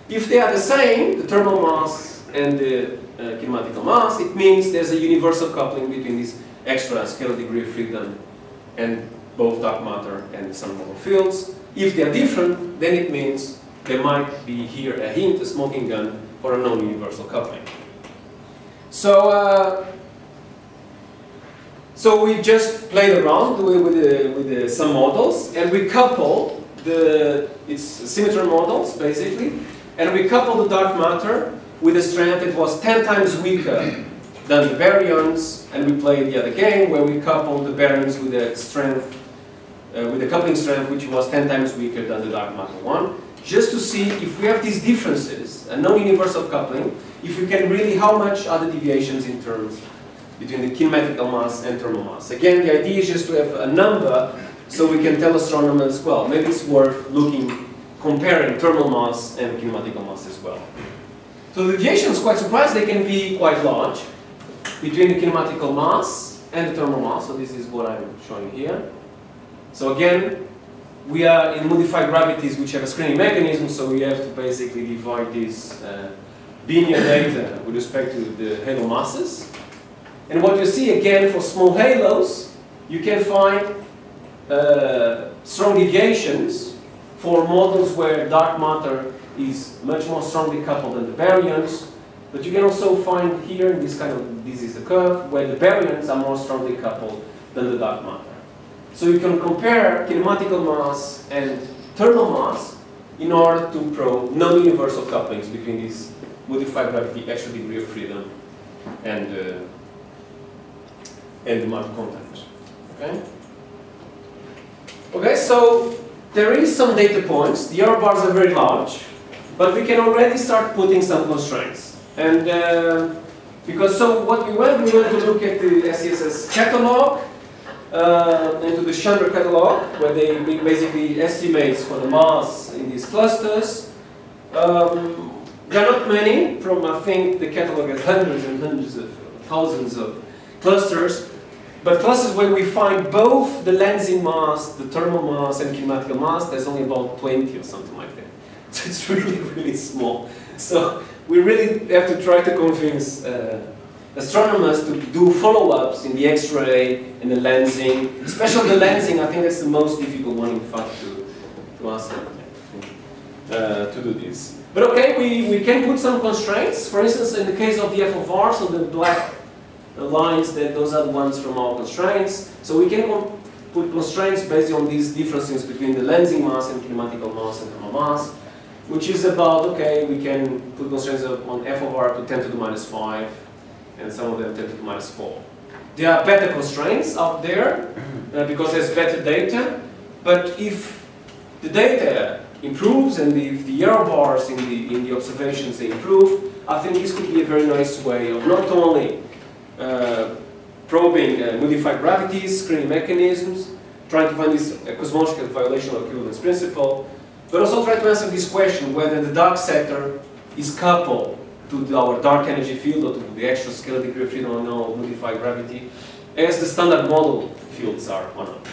If they are the same, the thermal mass and the kinematical mass, it means there's a universal coupling between this extra scalar degree of freedom and both dark matter and standard model fields. If they are different, then it means there might be here a hint, a smoking gun, for a non-universal coupling. So we just played around with some models, and we couple it's symmetry models basically, and we couple the dark matter with a strength that was 10 times weaker than the baryons, and we played the other game where we coupled the baryons with a strength, with a coupling strength which was 10 times weaker than the dark matter one, just to see if we have these differences, a non-universal coupling, if we can really, how much are the deviations in terms between the kinematical mass and thermal mass. Again, the idea is just to have a number so we can tell astronomers, well, maybe it's worth comparing thermal mass and kinematical mass as well. So the deviations, quite surprised, they can be quite large between the kinematical mass and the thermal mass. So this is what I'm showing here. So again, we are in modified gravities which have a screening mechanism, so we have to basically divide this linear data with respect to the halo masses. And what you see again for small halos, you can find strong deviations for models where dark matter is much more strongly coupled than the baryons. But you can also find here, this is the curve, where the baryons are more strongly coupled than the dark matter. So you can compare kinematical mass and thermal mass in order to probe non-universal couplings between this modified gravity extra degree of freedom and the matter content. Okay? Okay, so there is some data points. The error bars are very large, but we can already start putting some constraints. And because so what we went to look at the SCSS catalog and to the Chandra catalog, where they basically estimates for the mass in these clusters. There are not many. From I think the catalog has hundreds and hundreds of thousands of clusters. But clusters where we find both the lensing mass, the thermal mass, and kinematical mass, there's only about 20 or something like that. So it's really, really small. So we really have to try to convince astronomers to do follow-ups in the X-ray and the lensing. Especially the lensing, I think that's the most difficult one, in fact, to ask them to do this. But okay, we can put some constraints. For instance, in the case of the F of R, so the black lines, that those are the ones from our constraints. So we can put constraints based on these differences between the lensing mass and kinematical mass and thermal mass, which is about, okay, we can put constraints on F of R to 10 to the minus 5, and some of them 10 to the minus 4. There are better constraints out there, because there's better data, but if the data improves and if the error bars in the observations they improve, I think this could be a very nice way of not only probing modified gravities, screening mechanisms, trying to find this cosmological violation of equivalence principle, but also try to answer this question whether the dark sector is coupled to our dark energy field or to the extra scalar degree of freedom of modified gravity as the standard model fields are or not.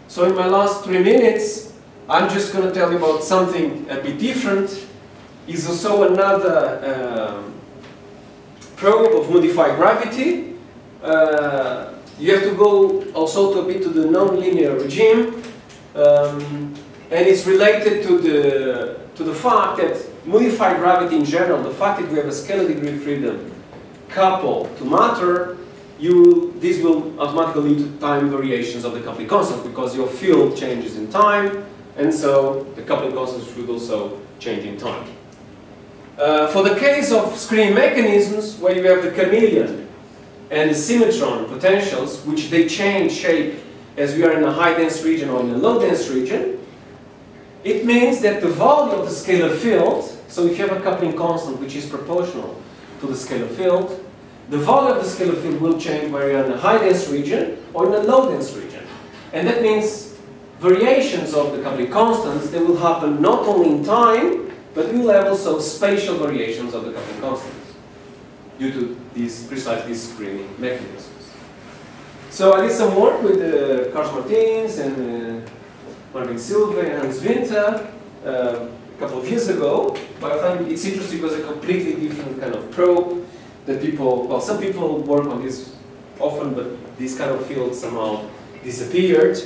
So in my last 3 minutes, I'm just going to tell you about something a bit different. Is also another probe of modified gravity. You have to go also to a bit to the nonlinear regime, and it's related to the fact that modified gravity in general, the fact that we have a scalar degree of freedom coupled to matter, this will automatically lead to time variations of the coupling constant because your field changes in time, and so the coupling constants should also change in time. For the case of screening mechanisms, where you have the chameleon and the symmetron potentials, which they change shape as we are in a high-dense region or in a low-dense region, it means that the value of the scalar field, so if you have a coupling constant which is proportional to the scalar field, the value of the scalar field will change whether you're in a high-dense region or in a low-dense region. And that means variations of the coupling constants, they will happen not only in time, but we will have also spatial variations of the coupling constants due to precisely these screening mechanisms. So I did some work with Carlos Martins and Marvin Silva and Hans Winter a couple of years ago, but I find it's interesting because a completely different kind of probe that people, well, some people work on this often, but this kind of field somehow disappeared.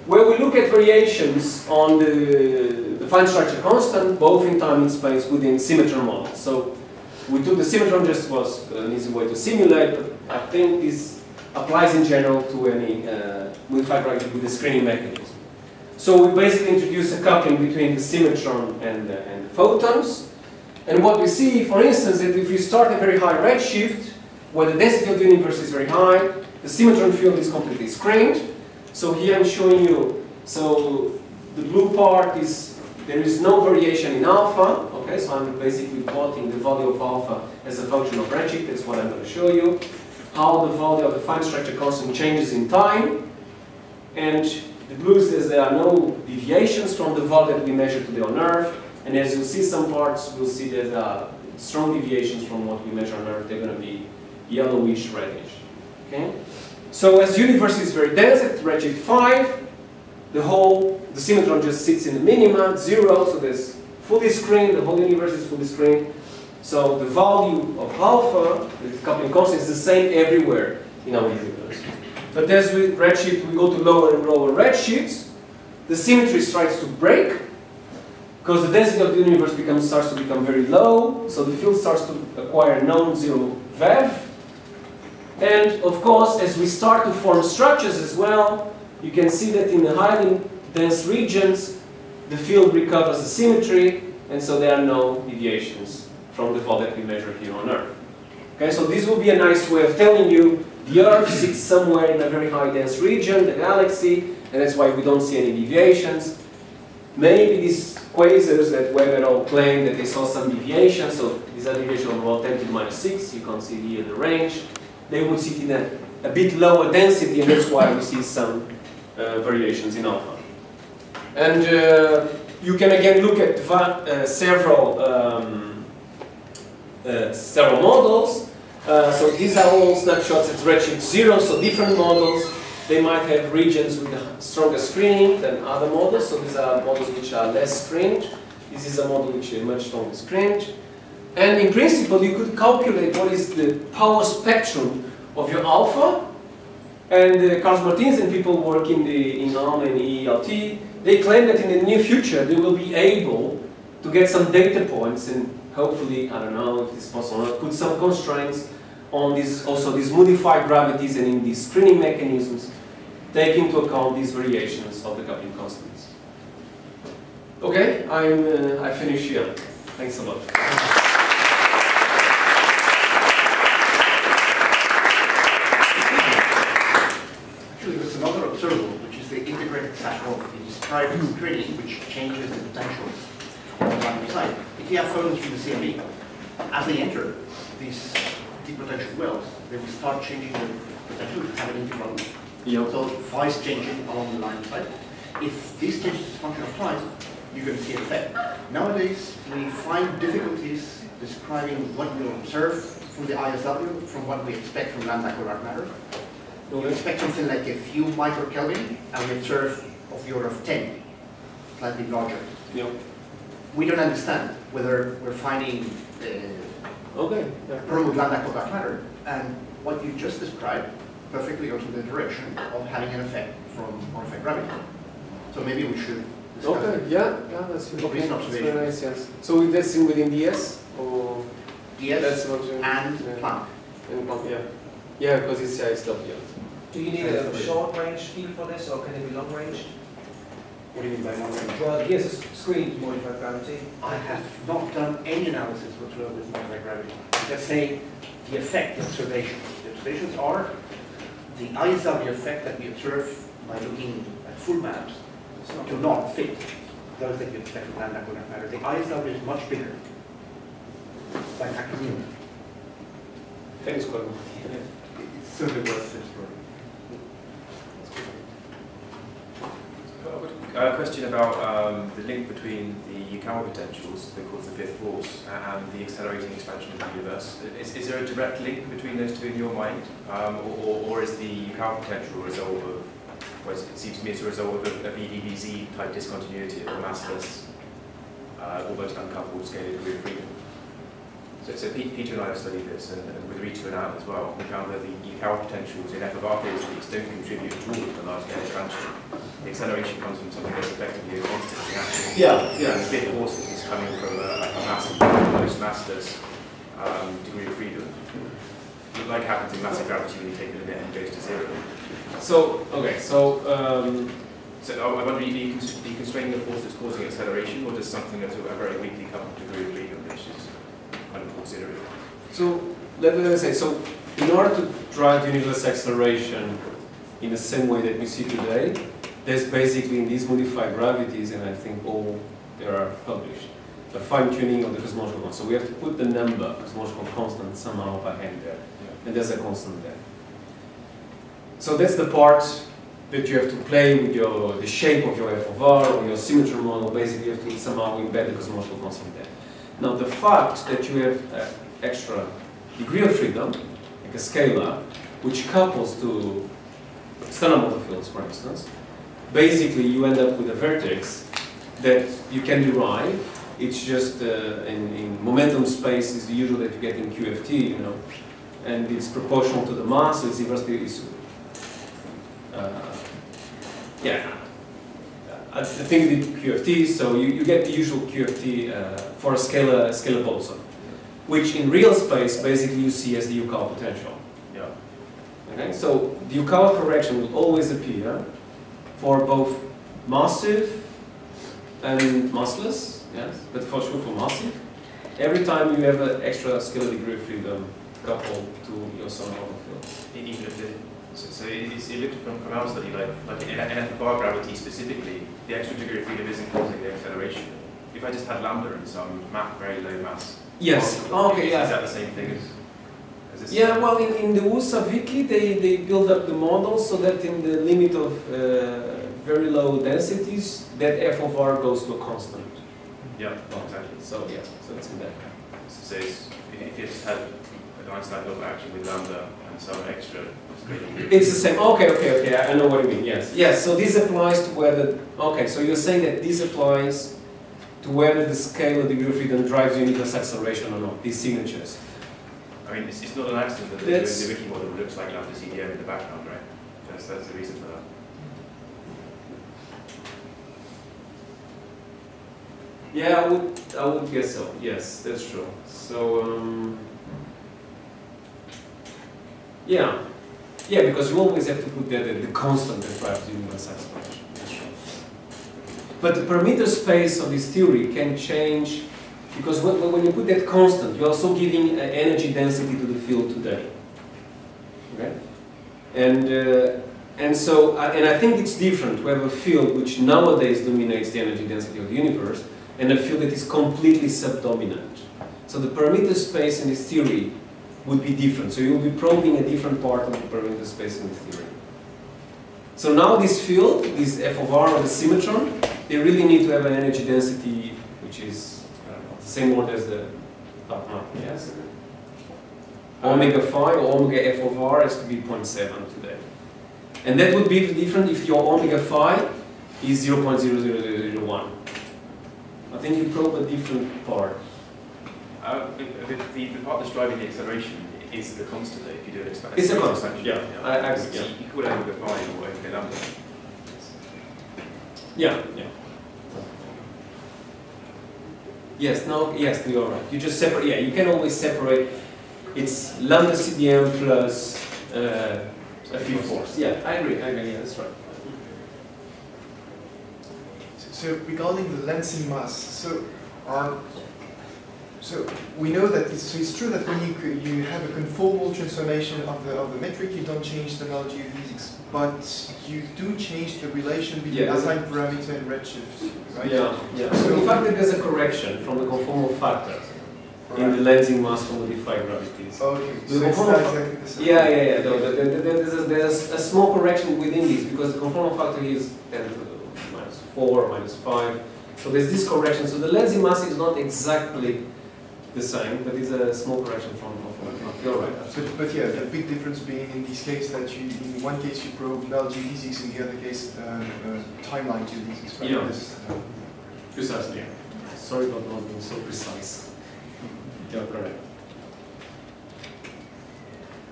Where we look at variations on the Finestructure Constant, both in time and space, within symmetron models. So we took the symmetron, just was an easy way to simulate, but I think this applies in general to any modified gravity with the screening mechanism. So we basically introduce a coupling between the symmetron and the photons. And what we see, for instance, is that if we start a very high redshift, where the density of the universe is very high, the symmetron field is completely screened. So here I'm showing you, so the blue part is, there is no variation in alpha, okay, so I'm basically plotting the value of alpha as a function of redshift, that's what I'm going to show you. How the value of the Finestructure Constant changes in time, and the blue says there are no deviations from the value that we measure today on Earth, and as you'll see some parts, we'll see that there are strong deviations from what we measure on Earth, they're going to be yellowish, reddish, okay? So as the universe is very dense at redshift 5, the symmetron just sits in the minima, 0, so there's fully screened, the whole universe is fully screened. So the value of alpha, the coupling constant, is the same everywhere in our universe. But as with redshift, we go to lower and lower redshifts, the symmetry starts to break, because the density of the universe starts to become very low, so the field starts to acquire non-zero VEV. And of course, as we start to form structures as well, you can see that in the highly dense regions, the field recovers the symmetry, and so there are no deviations from the fault that we measure here on Earth. Okay, so this will be a nice way of telling you the Earth sits somewhere in a very high dense region, the galaxy, and that's why we don't see any deviations. Maybe these quasars that Webb et al. Claimed that they saw some deviations, so these are deviations of about 10 to the minus 6, you can see here the range. They would sit in a bit lower density, and that's why we see some variations in alpha. And you can again look at several models. So these are all snapshots at redshift 0, so different models. They might have regions with a stronger screening than other models, so these are models which are less screened. This is a model which is much stronger screened. And in principle, you could calculate what is the power spectrum of your alpha. And Carlos Martins and people working in ARM and EELT, they claim that in the near future they will be able to get some data points and hopefully, I don't know if it's possible or not, put some constraints on these, also these modified gravities and in these screening mechanisms, take into account these variations of the coupling constants. Okay, I finish here. Thanks a lot. Actually, there's another observable, which is the integrated satchel of the described screening, which changes the potential on the one side. If you have photons from the CME, as they enter these deep potential wells, they will start changing the potential to have an integral. Yep. So phi is changing along the line side. If this changes as a function of time, you're going to see an effect. Nowadays, we find difficulties describing what we observe from the ISW from what we expect from lambda dark matter. We expect something like a few microkelvin, and we observe of the order of 10, slightly larger. Yep. We don't understand whether we're finding a problem with lambda dark matter, and what you just described perfectly goes in the direction of having an effect from effect gravity. So maybe we should discuss okay, yeah, that's very nice, yes. So that's in within DS or DS that's what you, and Planck. And Planck, yeah. Yeah, because it's ISW. Do you need a short range field for this, or can it be long range? What do you mean by long range? Well, here's a screen to modify gravity. I have not done any analysis whatsoever with modified gravity. Just saying the effect, the observations. The observations are the ISW effect that we observe by looking at full maps do not fit those that you expect from lambda dark matter. The ISW is much bigger by factor 2. Thanks, Gordon. It's certainly worth exploring. A question about the link between the Yukawa potentials, that cause the fifth force, and the accelerating expansion of the universe. Is there a direct link between those two in your mind? Or is the Yukawa potential a result of, well, it seems to me it's a result of a VDBZ type discontinuity of the massless, almost uncoupled scalar degree of freedom? So Peter and I have studied this, and with Rita and Al as well, we found that the Yukawa potentials in f of r phase don't contribute at all to the large scale expansion. The acceleration comes from something that's effectively a constant reaction. Yeah. And the fifth force is coming from a massive, almost massless degree of freedom. Like happens in massive gravity when you take the limit and it goes to zero. So, okay, so I wonder, are you constraining the force that's causing acceleration, or does something that's a very weakly coupled degree of freedom, which is unconsidered? So let me say, so in order to drive universal acceleration in the same way that we see today, there's basically in these modified gravities, and I think all they are published, the fine-tuning of the cosmological constant. So we have to put the number, cosmological constant, somehow by hand there, and there's a constant there. So that's the part that you have to play with the shape of your f of r or your symmetry model. Basically, you have to somehow embed the cosmological constant there. Now, the fact that you have extra degree of freedom, like a scalar, which couples to standard model fields, for instance, basically you end up with a vertex that you can derive. It's just in momentum space is the usual that you get in QFT, you know, and it's proportional to the mass. So it's inversely. I think the QFT. So you get the usual QFT for a scalar boson, which in real space basically you see as the Yukawa potential. Yeah. Okay. So the Yukawa correction will always appear for both massive and massless, yes, but for sure for massive. Every time you have an extra scalar degree of freedom coupled to your Sondermodel field. Even if so it looked from our study, like in FFR gravity specifically, the extra degree of freedom isn't causing the acceleration. If I just had lambda and some very low mass. Yes. Okay. Yeah. Is that the same thing as this? Yeah. Well, in the USA Wiki, they build up the model so that in the limit of very low densities, that f of r goes to a constant. Yeah. Exactly. So yeah. So it's in that. So if you just had an Einstein double action with lambda and some extra. It's the same. Okay. I know what you mean. Yes. So this applies to whether. Okay. So you're saying that this applies to whether the scalar degree of freedom drives unitless acceleration or not. These signatures. I mean, it's not an accident that the Wiki model looks like lambda CDM in the background, right? That's the reason for that. Yeah, I would guess so. Yes, that's true. So yeah, because you always have to put the constant that drives the unitless acceleration. That's true. But the parameter space of this theory can change because when you put that constant, you're also giving energy density to the field today. Okay, and so I think it's different to have a field which nowadays dominates the energy density of the universe, and a field that is completely subdominant. So the parameter space in this theory would be different. So you'll be probing a different part of the parameter space in the theory. So now this field, this f of r of the symmetron, they really need to have an energy density which is the same order as the yes? Omega phi or omega f of r has to be 0.7 today. And that would be different if your omega phi is 0.00001. I think you probe a different part. The part that's driving the acceleration is the constant if you do an expansion. It's a constant, yeah. I agree. So you call it omega phi or omega lambda. Yeah. Yes, you're right. You just separate, you can always separate. It's lambda CDM plus a few force. Yeah, I agree, yeah, that's right. So regarding the lensing mass, so we know that it's true that when you have a conformal transformation of the metric, you don't change the null geodesics, but you do change the relation between assigned parameter and redshift, right? Yeah. So in fact, there's a correction from the conformal factor in the lensing mass for modified gravities. Okay. So it's not exactly the same. Yeah. No, there's a small correction within this because the conformal factor is 10 to the -4 or -5. So there's this correction. So the lensing mass is not exactly the same, but it's a small correction from you're right. But yeah, the big difference being in this case that in one case you probe null geodesics, in the other case timeline geodesics. Right? Yeah. Precisely. Yeah. Sorry about not being so precise. You're correct.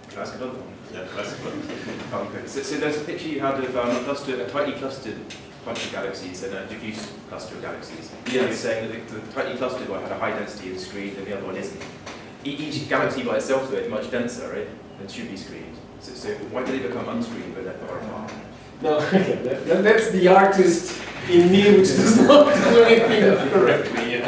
Can I ask another one? Yeah, that's okay. So there's a picture you had of a tightly clustered bunch of galaxies and a diffuse cluster of galaxies. Yes. You're saying that the tightly clustered one had a high density of screened and the other one isn't. Each galaxy by itself though is much denser, right? And should be screened. So why do they become unscreened but left far apart? No, that's the artist in me which does not do anything correctly.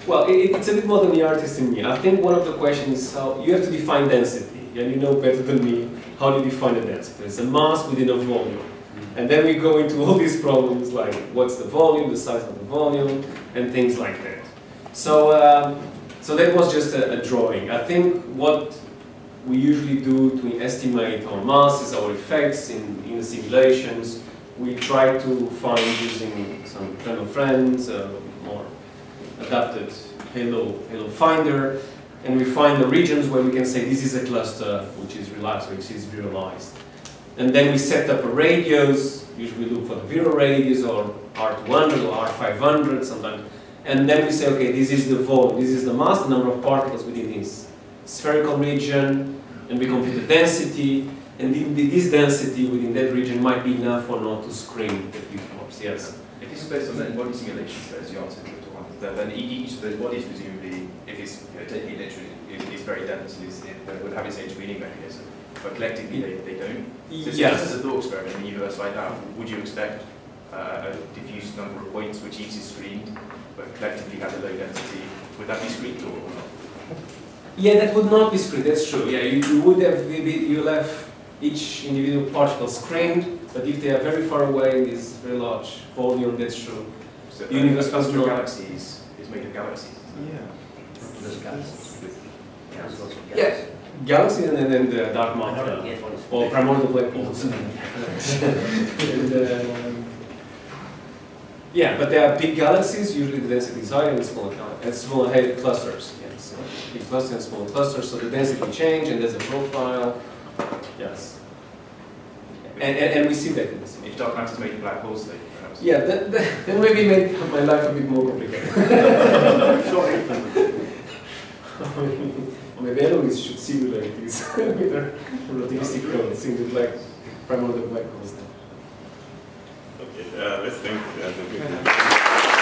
Well, it's a bit more than the artist in me. I think one of the questions is how you have to define density, and you know better than me how do you define a density. It's a mass within a volume. And then we go into all these problems like what's the volume, the size of the volume, and things like that. So that was just a drawing. I think what we usually do to estimate our masses, our effects in the simulations, we try to find using some kernel friends, more adapted halo finder, and we find the regions where we can say this is a cluster which is relaxed, which is virialized. And then we set up a radius, usually we look for the viral radius or R200 or R500 sometimes, and then we say, okay, this is the volume, this is the mass, the number of particles within this spherical region, and we compute the density, and this density within that region might be enough or not to screen the few forms. Yes? If it's based on the body simulations, there's the answer to one. Then each of those bodies presumably, if it's taking it literally, is very dense and would have its own screening mechanism. but collectively they don't. So Yes. just as a thought experiment in a universe like that, would you expect a diffuse number of points which each is screened, but collectively have a low density? Would that be screened or not? Yeah, that would not be screened, that's true. Yeah, you would have, you'll have each individual particle screened, but if they are very far away in this very large volume, that's true. So The universe as does not. galaxies is made of galaxies. Yeah. There's galaxies with lots of Yeah, galaxies. galaxy and then the dark matter, or primordial black holes. And, yeah, but they are big galaxies, usually the density is higher and smaller head clusters. Yes, big clusters and small clusters, so the density change and there's a profile. Yes. And we see that in the simulation. If dark matter is made of black holes, though, perhaps. Yeah, that maybe made my life a bit more complicated. Sorry. Or maybe Eloise should simulate this with her relativistic codes in the primordial black holes. Okay, let's think.